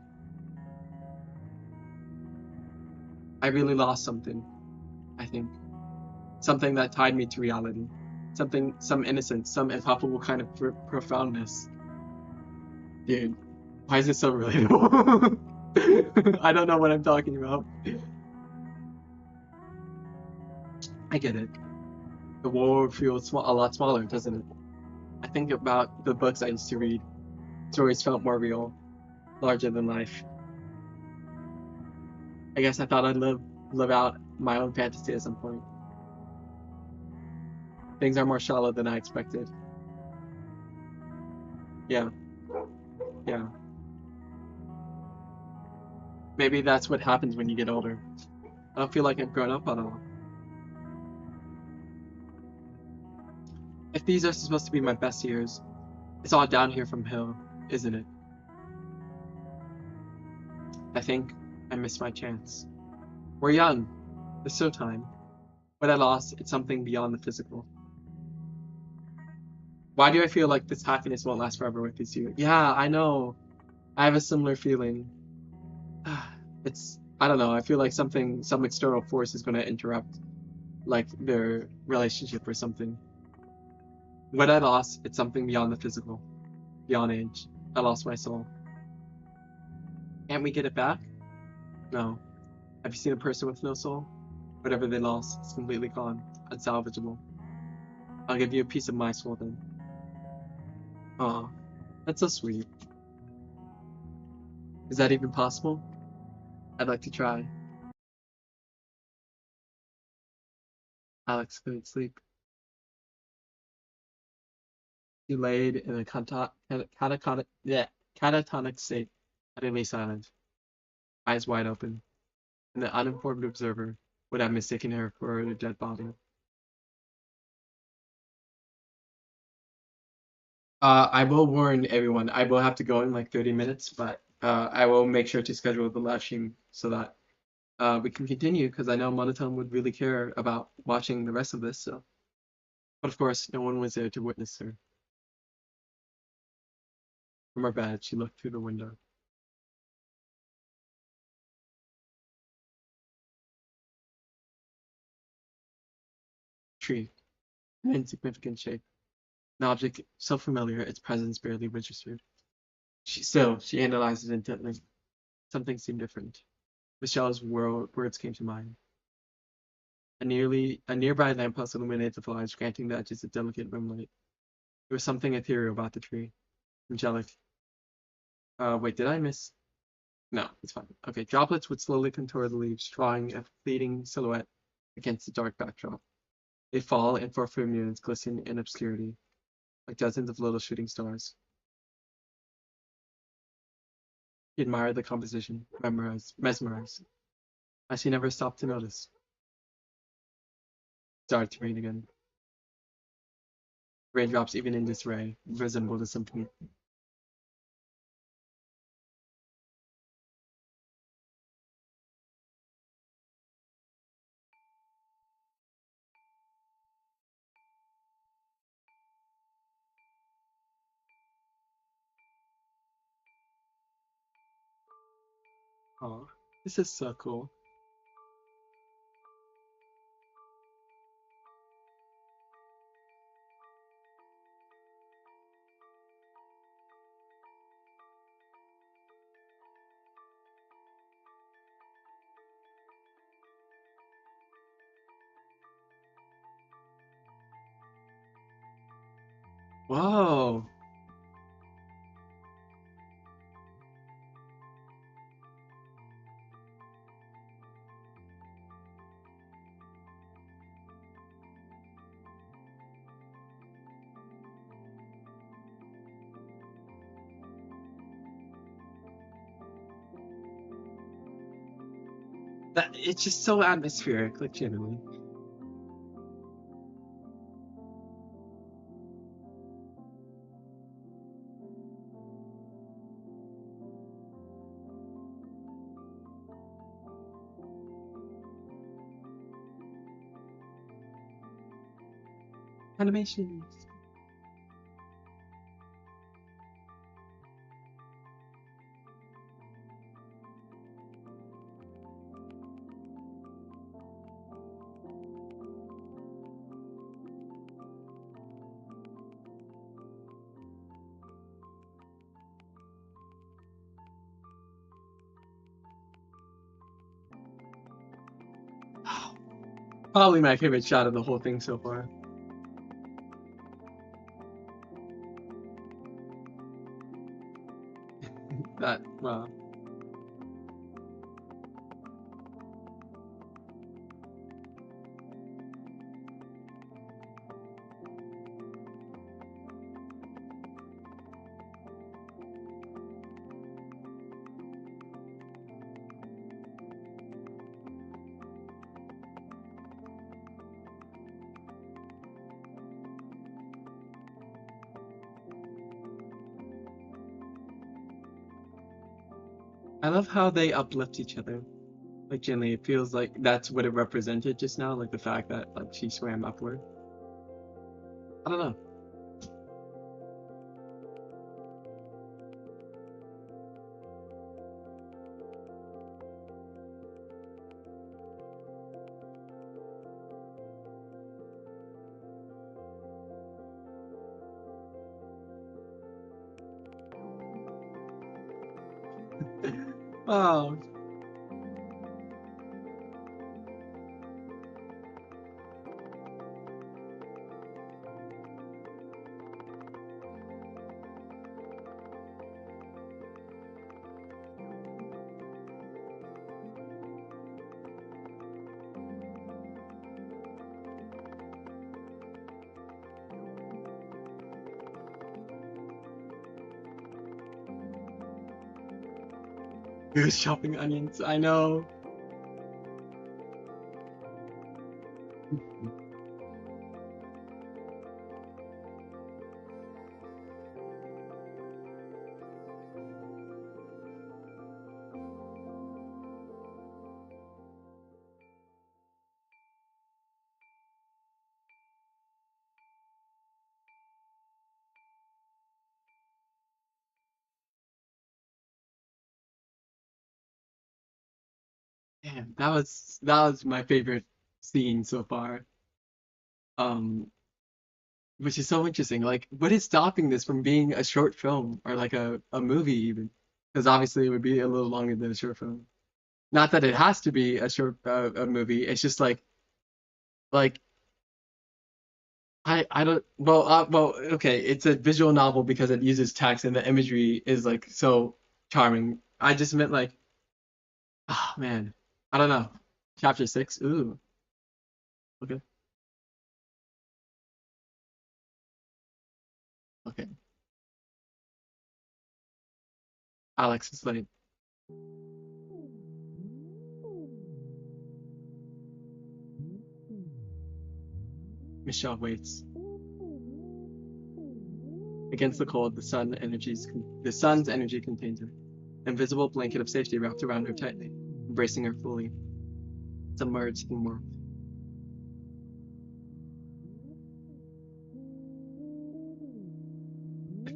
I really lost something, I think. Something that tied me to reality. Some innocence, some impalpable kind of profoundness. Dude, why is it so relatable? I don't know what I'm talking about. I get it. The world feels a lot smaller, doesn't it? I think about the books I used to read. Stories felt more real, larger than life. I guess I thought I'd live out my own fantasy at some point. Things are more shallow than I expected. Yeah, yeah. Maybe that's what happens when you get older. I don't feel like I've grown up at all. If these are supposed to be my best years, it's all down here from hill, isn't it? I think I missed my chance. We're young. There's still time. What I lost, it's something beyond the physical. Why do I feel like this happiness won't last forever with these two? Yeah, I know. I have a similar feeling. I don't know. I feel like some external force is going to interrupt, like their relationship or something. What I lost, it's something beyond the physical, beyond age. I lost my soul. Can't we get it back? No. Have you seen a person with no soul? Whatever they lost, it's completely gone, unsalvageable. I'll give you a piece of my soul then. Aw, that's so sweet. Is that even possible? I'd like to try. Alex couldn't sleep. He laid in a catatonic state, utterly silent, eyes wide open, and the uninformed observer would have mistaken her for a dead body. I will warn everyone, I will have to go in like 30 minutes, but I will make sure to schedule the live stream so that we can continue because I know Monotone would really care about watching the rest of this. So, but of course, no one was there to witness her. From her bed, she looked through the window. Tree, an insignificant shape, an object so familiar its presence barely registered. She analyzed it intently. Something seemed different. Michelle's words came to mind. A nearby lamppost illuminated the flies, granting the edges a delicate rimlight. There was something ethereal about the tree. Angelic. Wait, did I miss? No, it's fine. Okay, droplets would slowly contour the leaves, drawing a fleeting silhouette against the dark backdrop. They fall and for a few minutes glisten in obscurity, like dozens of little shooting stars. He admired the composition, mesmerized, as he never stopped to notice. It started to rain again. Raindrops, even in disarray, resembled a symphony. Oh, this is so cool. Whoa. That it's just so atmospheric, like genuinely. Animations. Probably my favorite shot of the whole thing so far. That wow. I love how they uplift each other. Like gently, it feels like that's what it represented just now, like the fact that like she swam upward. I don't know. Oh, He was chopping onions. I know. Damn, that was my favorite scene so far. Um, which is so interesting. Like, what is stopping this from being a short film or like a movie even? Because obviously it would be a little longer than a short film. Not that it has to be a short a movie. It's just like I don't well okay. It's a visual novel because it uses text and the imagery is like so charming. I just meant like, oh man, I don't know. Chapter six. Ooh, okay, okay. Alex is late. Michelle waits. Against the cold, the sun's energy contains her. Invisible blanket of safety wrapped around her tightly, embracing her fully, submerged in warmth.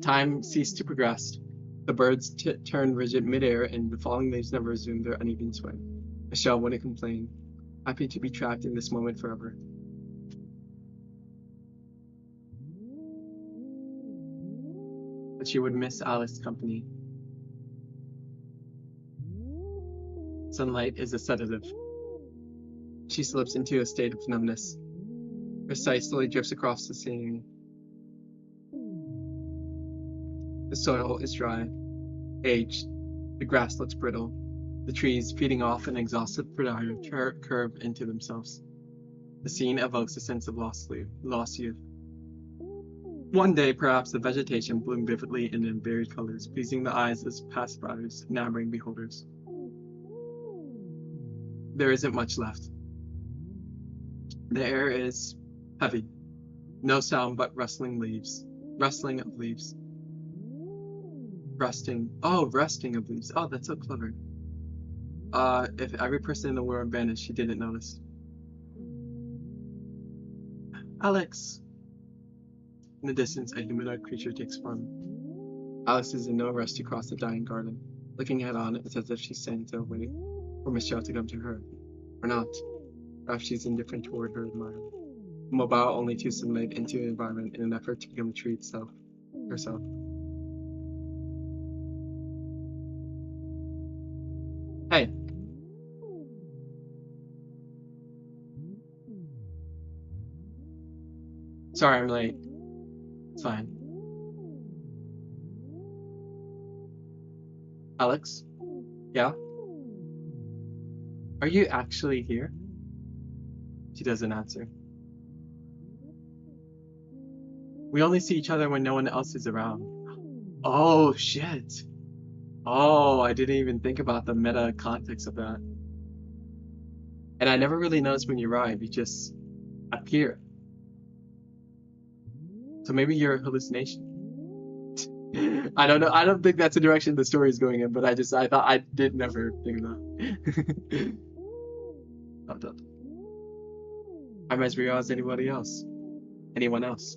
Time ceased to progress. The birds turned rigid midair, and the falling leaves never resumed their uneven swing. Michelle wouldn't complain, happy to be trapped in this moment forever. But she would miss Alice's company. Sunlight is a sedative. She slips into a state of numbness. Her sight slowly drifts across the scene. The soil is dry, aged. The grass looks brittle. The trees, feeding off an exhausted predator, curve into themselves. The scene evokes a sense of lost youth. One day, perhaps, the vegetation bloomed vividly and in varied colors, pleasing the eyes as passersby, enamoring beholders. There isn't much left. The air is heavy. No sound but rustling of leaves, resting of leaves. Oh, that's so clever. If every person in the world vanished, she didn't notice. Alex! In the distance, a humanoid creature takes form. Alex is in no rush to cross the dying garden. Looking head on, it's as if she's standing to wait for Michelle to come to her. Or not. Perhaps she's indifferent toward her admirer. Mobile only to assimilate into the environment in an effort to become a tree itself, herself. Hey, sorry I'm late. It's fine. Alex? Yeah? Are you actually here? She doesn't answer. We only see each other when no one else is around. Oh, shit. Oh, I didn't even think about the meta context of that. And I never really noticed when you arrive, you just appear. So maybe you're a hallucination. I don't know. I don't think that's the direction the story is going in, but I thought I did never think of that. Dot, dot. I'm as real as anybody else. Anyone else.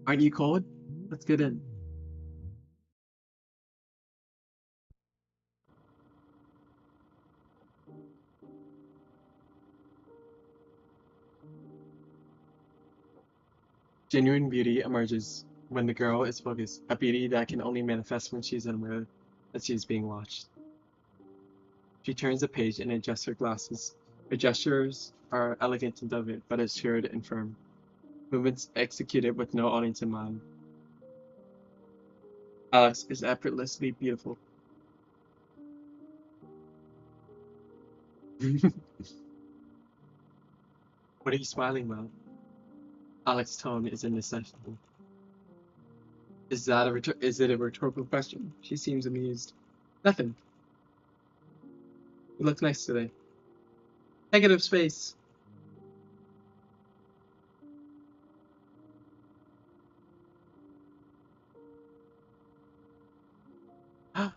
Aren't you cold? Let's get in. Genuine beauty emerges when the girl is focused, a beauty that can only manifest when she's unaware that she's being watched. She turns the page and adjusts her glasses. Her gestures are elegant and delicate, but assured and firm. Movements executed with no audience in mind. Alex is effortlessly beautiful. What are you smiling about? Alex's tone is indecisive. Is it a rhetorical question? She seems amused. Nothing. You look nice today. Negative space.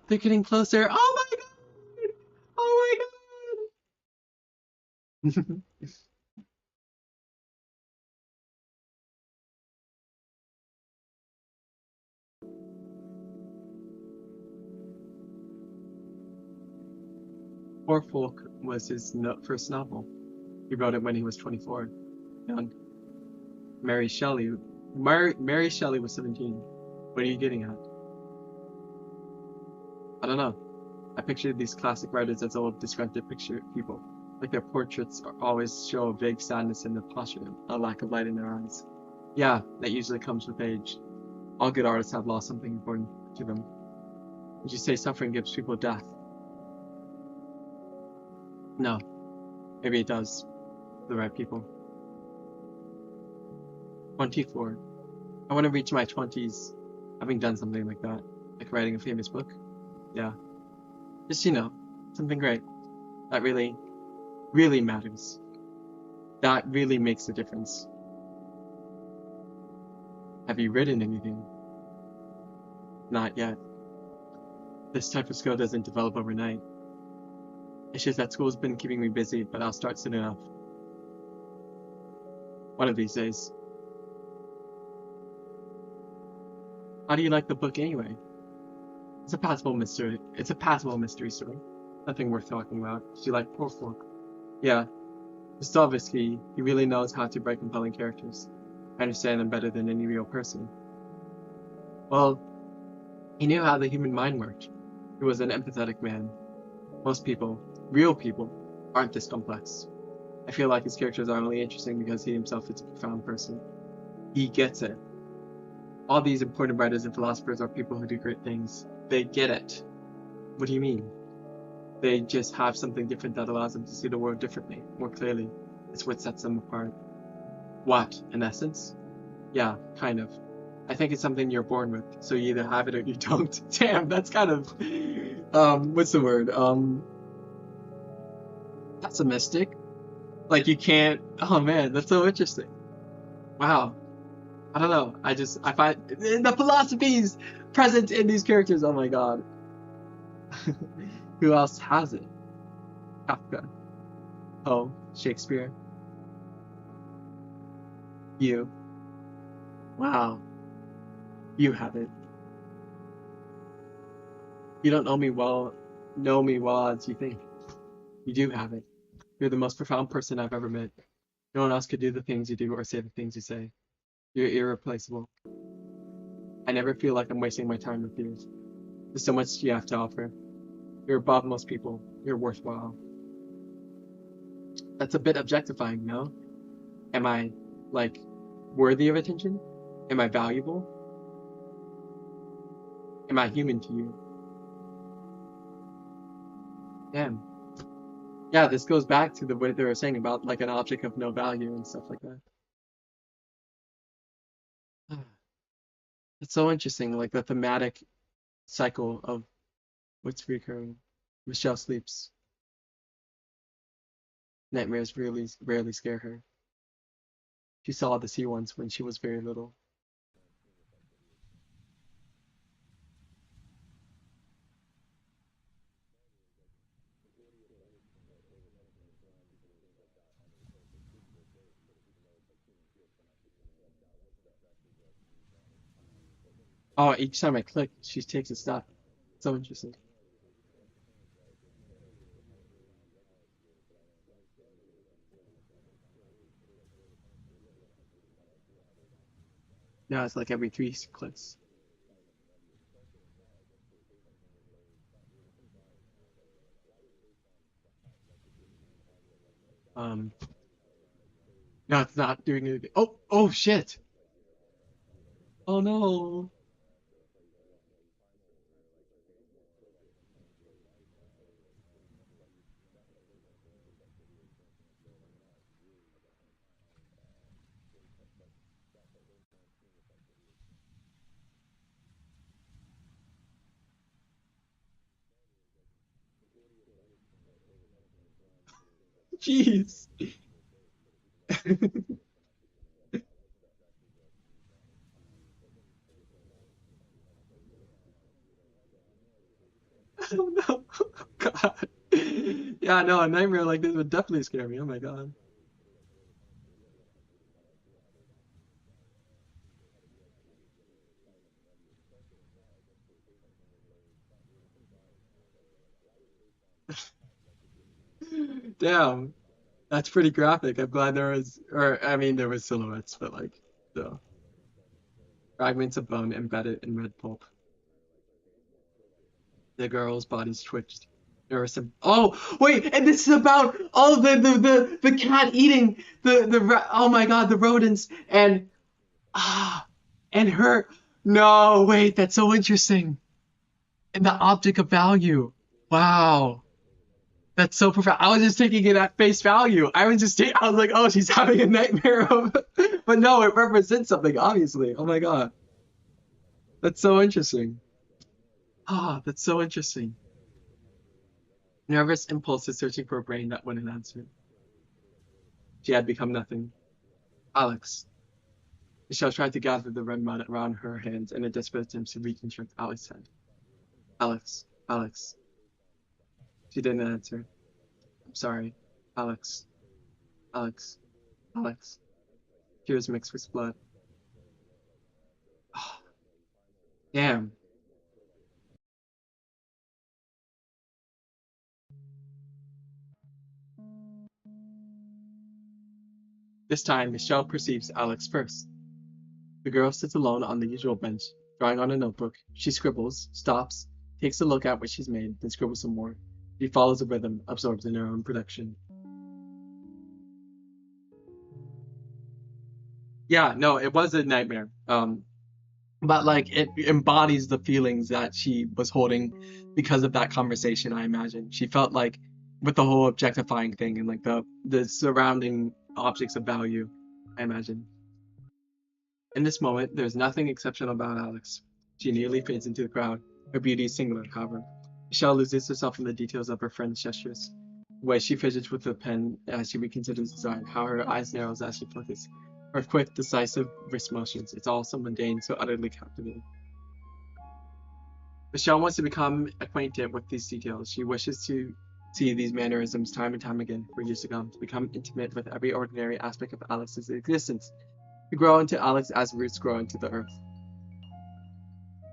They're getting closer. Oh my god! Oh my god! Poor Folk was his first novel. He wrote it when he was 24, young. Mary Shelley. Mary Shelley was 17. What are you getting at? I don't know. I pictured these classic writers as old, disgruntled picture people. Like their portraits always show a vague sadness in their posture, a lack of light in their eyes. Yeah, that usually comes with age. All good artists have lost something important to them. Would you say suffering gives people death? No. Maybe it does. The right people. 24. I want to reach my 20s having done something like that. Like writing a famous book. Yeah. Just, something great. That really, really matters. That really makes a difference. Have you written anything? Not yet. This type of skill doesn't develop overnight. It's just that school's been keeping me busy, but I'll start soon enough. One of these days. How do you like the book anyway? It's a passable mystery. It's a passable mystery story. Nothing worth talking about. Do you like Poor Folk? Yeah. Dostoevsky, he really knows how to write compelling characters. I understand them better than any real person. Well, he knew how the human mind worked. He was an empathetic man. Most people, real people, aren't this complex. I feel like his characters are only interesting because he himself is a profound person. He gets it. All these important writers and philosophers are people who do great things. They get it. What do you mean? They just have something different that allows them to see the world differently, more clearly. It's what sets them apart. What, in essence? Yeah, kind of. I think it's something you're born with, so you either have it or you don't. Damn, that's kind of, what's the word? Pessimistic. Like you can't, oh man, that's so interesting. Wow. I don't know. I find the philosophies present in these characters, oh my god. Who else has it? Kafka. Oh, Shakespeare. You. Wow. You have it. You don't know me well as you think. You do have it. You're the most profound person I've ever met. No one else could do the things you do or say the things you say. You're irreplaceable. I never feel like I'm wasting my time with you. There's so much you have to offer. You're above most people. You're worthwhile. That's a bit objectifying, no? Am I, like, worthy of attention? Am I valuable? Am I human to you? Damn. Yeah, this goes back to what they were saying about, like, an object of no value and stuff like that. It's so interesting, like, the thematic cycle of what's recurring. Michelle sleeps. Nightmares really rarely scare her. She saw the sea once when she was very little. Oh, each time I click, she takes a step. So interesting. Now it's like every three clicks. Um, no, it's not doing it. Oh shit. Oh no. Jeez. Oh no. God. Yeah, no, a nightmare like this would definitely scare me. Oh my God. Damn. That's pretty graphic. I'm glad there was, or I mean, there was silhouettes, but like, the fragments of bone embedded in red pulp. The girl's body's twitched. There was some. Oh wait, and this is about the cat eating oh my God, the rodents ah and her. No, wait, that's so interesting. And the object of value. Wow. That's so profound. I was just taking it at face value. I was like, oh, she's having a nightmare of, but no, it represents something, obviously. Oh my God. That's so interesting. Ah, that's so interesting. Nervous impulses searching for a brain that wouldn't answer. She had become nothing. Alex. Michelle tried to gather the red mud around her hands in a desperate attempt to reconstruct Alex's head. Alex. Alex. She didn't answer. I'm sorry. Alex. Alex. Alex. Tears mixed with blood. Oh, damn. This time, Michelle perceives Alex first. The girl sits alone on the usual bench, drawing on a notebook. She scribbles, stops, takes a look at what she's made, then scribbles some more. She follows the rhythm, absorbs in her own production. Yeah, no, it was a nightmare. But like it embodies the feelings that she was holding because of that conversation, I imagine. She felt like with the whole objectifying thing and like the surrounding objects of value, I imagine. In this moment, there's nothing exceptional about Alex. She nearly fades into the crowd. Her beauty is singular, however. Michelle loses herself in the details of her friend's gestures. The way she fidgets with the pen as she reconsiders design, how her eyes narrows as she focuses. Her quick, decisive wrist motions. It's all so mundane, so utterly captivating. Michelle wants to become acquainted with these details. She wishes to see these mannerisms time and time again for years to come, to become intimate with every ordinary aspect of Alex's existence, to grow into Alex as roots grow into the earth.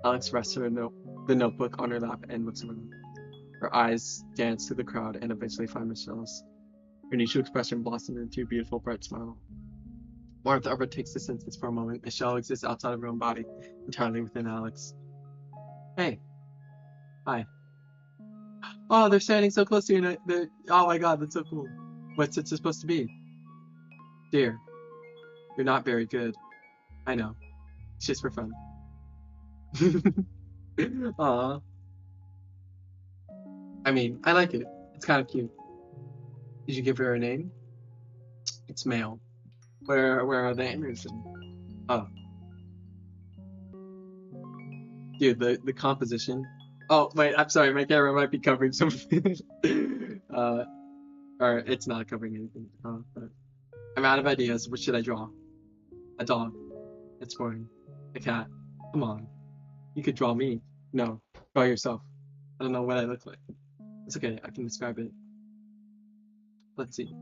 Alex rests the notebook on her lap and looks around. Her eyes dance through the crowd and eventually find Michelle's. Her initial expression blossoms into a beautiful, bright smile. Warmth overtakes the senses for a moment. Michelle exists outside of her own body, entirely within Alex. Hey, hi. Oh, they're standing so close to you. And oh my God, that's so cool. What's it supposed to be? Dear, you're not very good. I know. It's just for fun. Aw. I mean, I like it. It's kind of cute. Did you give her a name? It's male. Where are the Anderson? Oh, dude, the composition. Oh wait, I'm sorry, my camera might be covering something. uh, or it's not covering anything. But I'm out of ideas. What should I draw? A dog. It's boring. A cat. Come on. You could draw me. No, draw yourself. I don't know what I look like. It's okay. I can describe it. Let's see.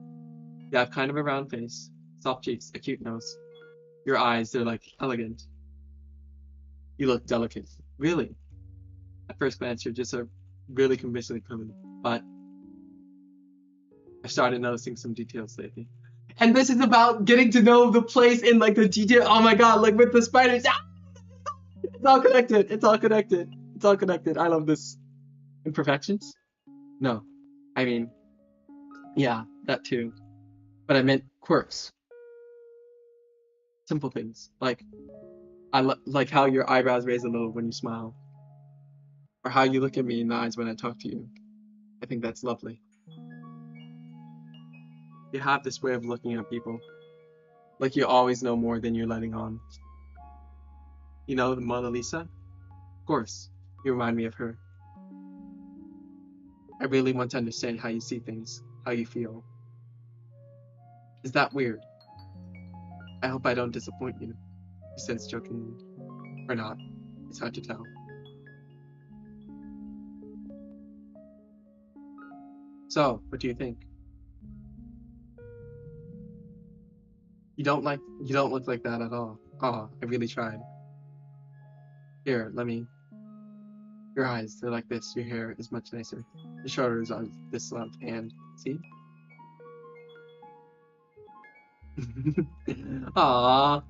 You have kind of a round face, soft cheeks, a cute nose. Your eyes, they're like elegant. You look delicate. Really? At first glance, you're just a really convincingly pretty. But I started noticing some details lately. And this is about getting to know the place in like the detail. Oh my God, like with the spiders. Ah! It's all connected. It's all connected. It's all connected. I love this. Imperfections? No. I mean, yeah, that too. But I meant quirks. Simple things. Like like how your eyebrows raise a little when you smile. Or how you look at me in the eyes when I talk to you. I think that's lovely. You have this way of looking at people. Like you always know more than you're letting on. You know the Mona Lisa? Of course. You remind me of her. I really want to understand how you see things, how you feel. Is that weird? I hope I don't disappoint you, he says jokingly. Or not. It's hard to tell. So, what do you think? You don't look like that at all. Oh, I really tried. Here, let me. Your eyes, they're like this. Your hair is much nicer. Your shoulders are this length, and see? Aw.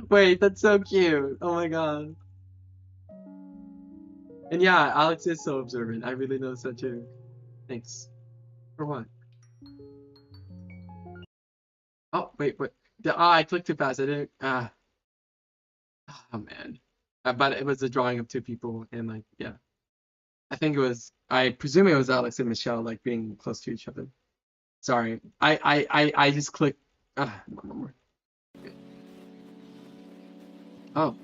Wait, that's so cute. Oh my god. And yeah, Alex is so observant. I really noticed that too. Thanks. For what? Oh, wait. I clicked too fast. I didn't. Oh man. But it was a drawing of two people, and like, yeah. I think it was. I presume it was Alex and Michelle, like being close to each other. Sorry. I just clicked. One more. Oh,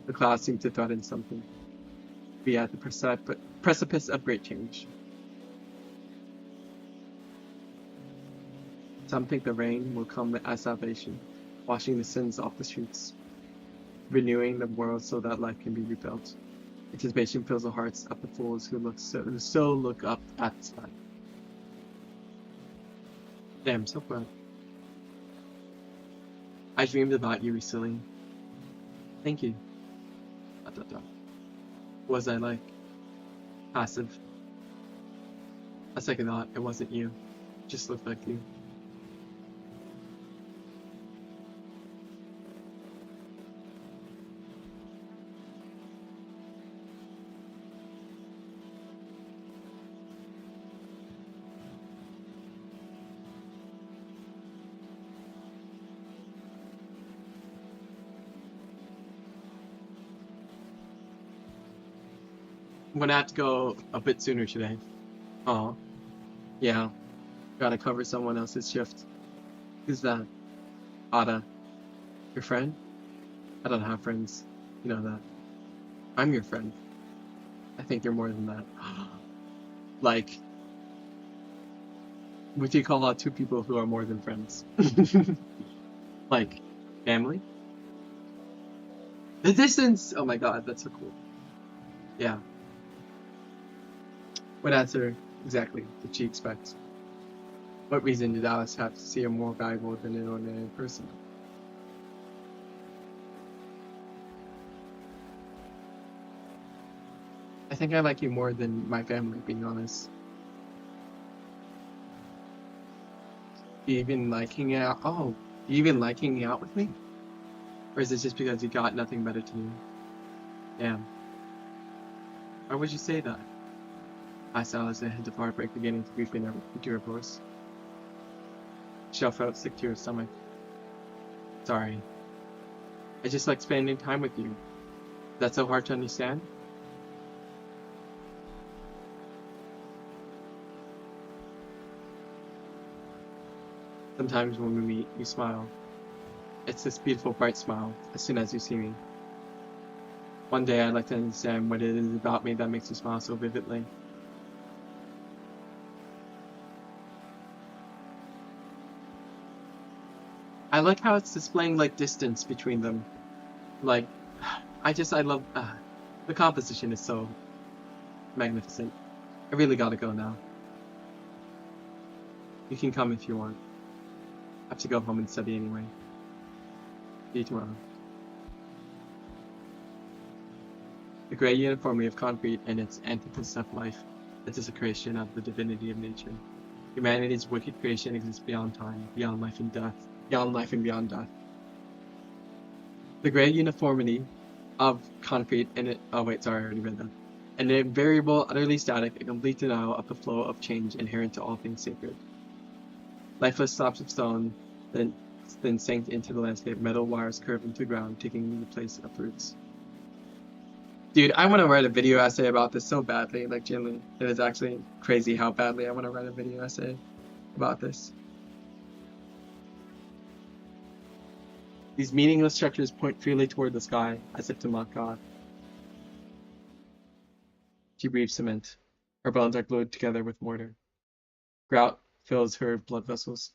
the clouds seem to threaten something. Be at the precipice of great change. Some think the rain will come as salvation, washing the sins off the streets, renewing the world so that life can be rebuilt. Anticipation fills the hearts of the fools who so look up at the sky. Damn, so proud. I dreamed about you recently. Thank you. Dot, dot, dot. What was I like? Passive. A second thought, it wasn't you. It just looked like you. I'm gonna have to go a bit sooner today. Oh, yeah. Gotta cover someone else's shift. Who's that? Ada. Your friend? I don't have friends. You know that. I'm your friend. I think you're more than that. Like, what do you call out two people who are more than friends? Like, family? The distance! Oh my god, that's so cool. Yeah. What answer exactly did she expect? What reason did Alice have to see her more valuable than an ordinary person? I think I like you more than my family, being honest. You even like hanging out? Oh, you even like hanging out with me? Or is it just because you got nothing better to do? Damn. Why would you say that? Asked Alice, a hint of heartbreak beginning to creep into her voice. Michelle felt sick to her stomach. Sorry. I just like spending time with you. Is that so hard to understand? Sometimes when we meet, you smile. It's this beautiful, bright smile as soon as you see me. One day I'd like to understand what it is about me that makes you smile so vividly. I like how it's displaying like distance between them. Like, I love, the composition is so magnificent. I really gotta go now. You can come if you want. I have to go home and study anyway. See you tomorrow. The gray uniformity of concrete and its antithesis of life, the desecration of the divinity of nature. Humanity's wicked creation exists beyond time, beyond life and death, beyond life and beyond death. The gray uniformity of concrete and it. Oh wait, sorry, I already read that. An invariable, utterly static, a complete denial of the flow of change inherent to all things sacred. Lifeless slabs of stone, then sank into the landscape. Metal wires curved into the ground, taking the place of roots. Dude, I want to write a video essay about this so badly. Like, genuinely, it is actually crazy how badly I want to write a video essay about this. These meaningless structures point freely toward the sky, as if to mock God. She breathes cement. Her bones are glued together with mortar. Grout fills her blood vessels,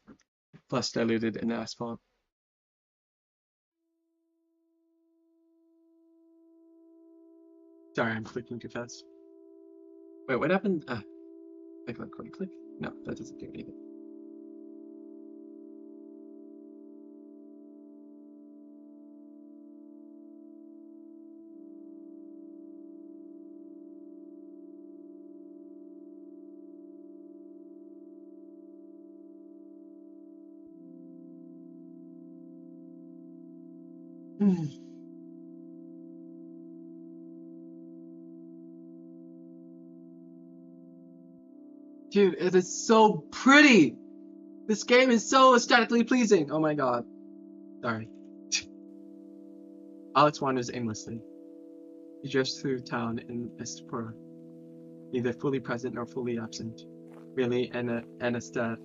flesh diluted in asphalt. Sorry, I'm clicking too fast. Wait, what happened? Click. No, that doesn't do anything. Dude, it is so pretty. This game is so aesthetically pleasing. Oh my god. Sorry. Alex wanders aimlessly. He drifts through town in Estepora, neither fully present nor fully absent, merely anesthetized,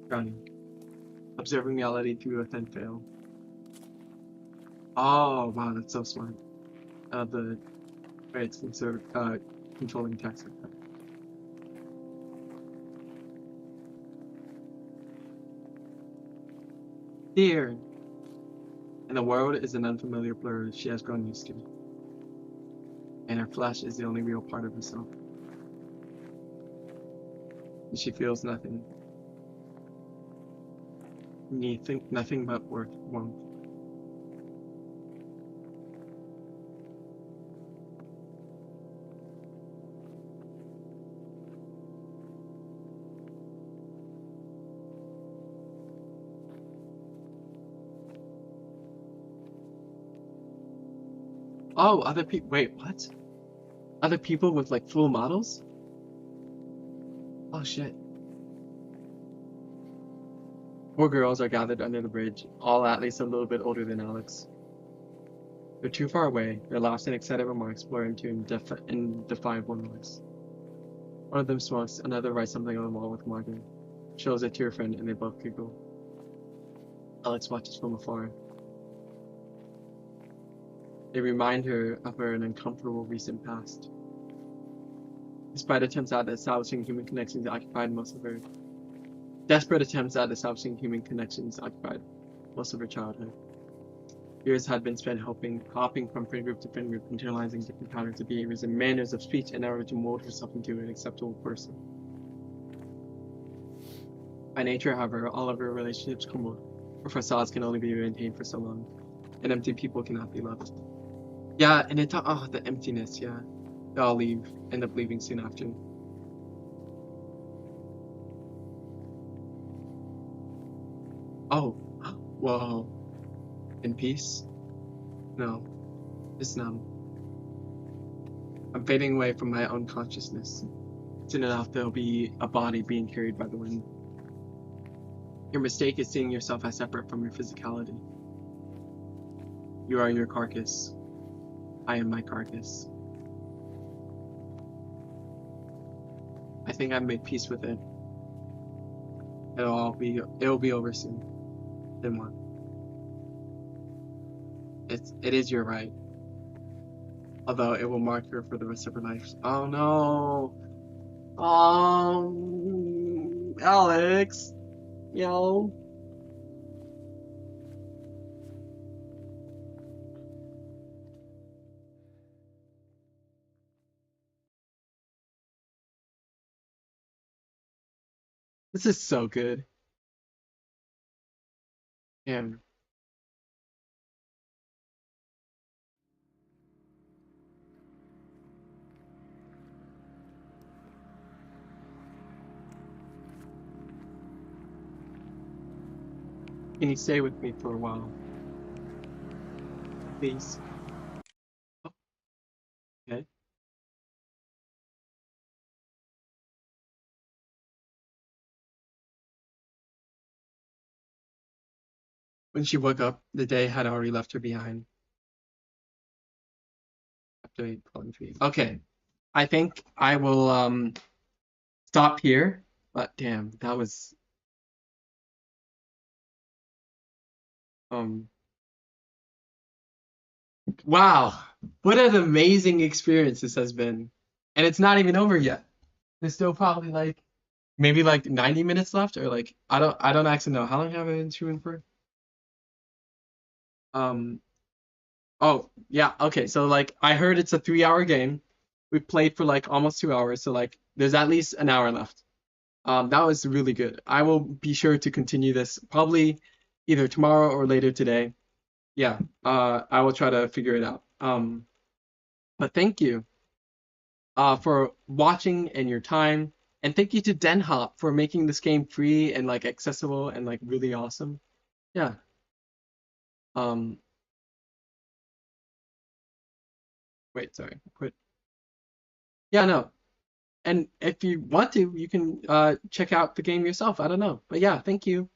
drowning, observing reality through a thin veil. Oh wow, that's so smart. The way it's controlling text like that. Dear, and the world is an unfamiliar blur she has grown used to, and her flesh is the only real part of herself. And she feels nothing, nothing but warmth. Oh, other people. Wait, what? Other people with like full models? Oh shit. Four girls are gathered under the bridge, all at least a little bit older than Alex. They're too far away. Their lost and excited remarks blur into indefinable noise. One of them smokes, another writes something on the wall with marker. Shows it to her friend, and they both giggle. Alex watches from afar. They remind her of an uncomfortable recent past. Despite attempts at establishing human connections occupied most of her desperate attempts at establishing human connections occupied most of her childhood. Years had been spent hopping from friend group to friend group, internalizing different patterns of behaviors and manners of speech in order to mold herself into an acceptable person. By nature, however, all of her relationships crumble, or facades can only be maintained for so long, and empty people cannot be loved. Yeah, and the emptiness, yeah. They all end up leaving soon after. Oh, whoa. In peace? No, just numb. I'm fading away from my own consciousness. Soon enough, there'll be a body being carried by the wind. Your mistake is seeing yourself as separate from your physicality. You are your carcass. I am my carcass. I think I've made peace with it. It'll be over soon. Then what? It is your right. Although it will mark her for the rest of her life. Oh no. Alex. Yo. This is so good. And can you stay with me for a while? Please. Oh, okay. When she woke up, the day had already left her behind. Okay. I think I will stop here. But damn, that was um wow. What an amazing experience this has been. And it's not even over yet. There's still probably like maybe like 90 minutes left, or like I don't actually know how long have I been streaming for. Um, oh yeah, okay. So like I heard it's a 3 hour game. We played for like almost 2 hours, so like there's at least an hour left. That was really good. I will be sure to continue this probably either tomorrow or later today. Yeah, I will try to figure it out. But thank you for watching and your time. And thank you to DenHop for making this game free and like accessible and like really awesome. Yeah. Um, wait, sorry. Quit. Yeah, no. And if you want to, you can check out the game yourself. I don't know. But yeah, thank you.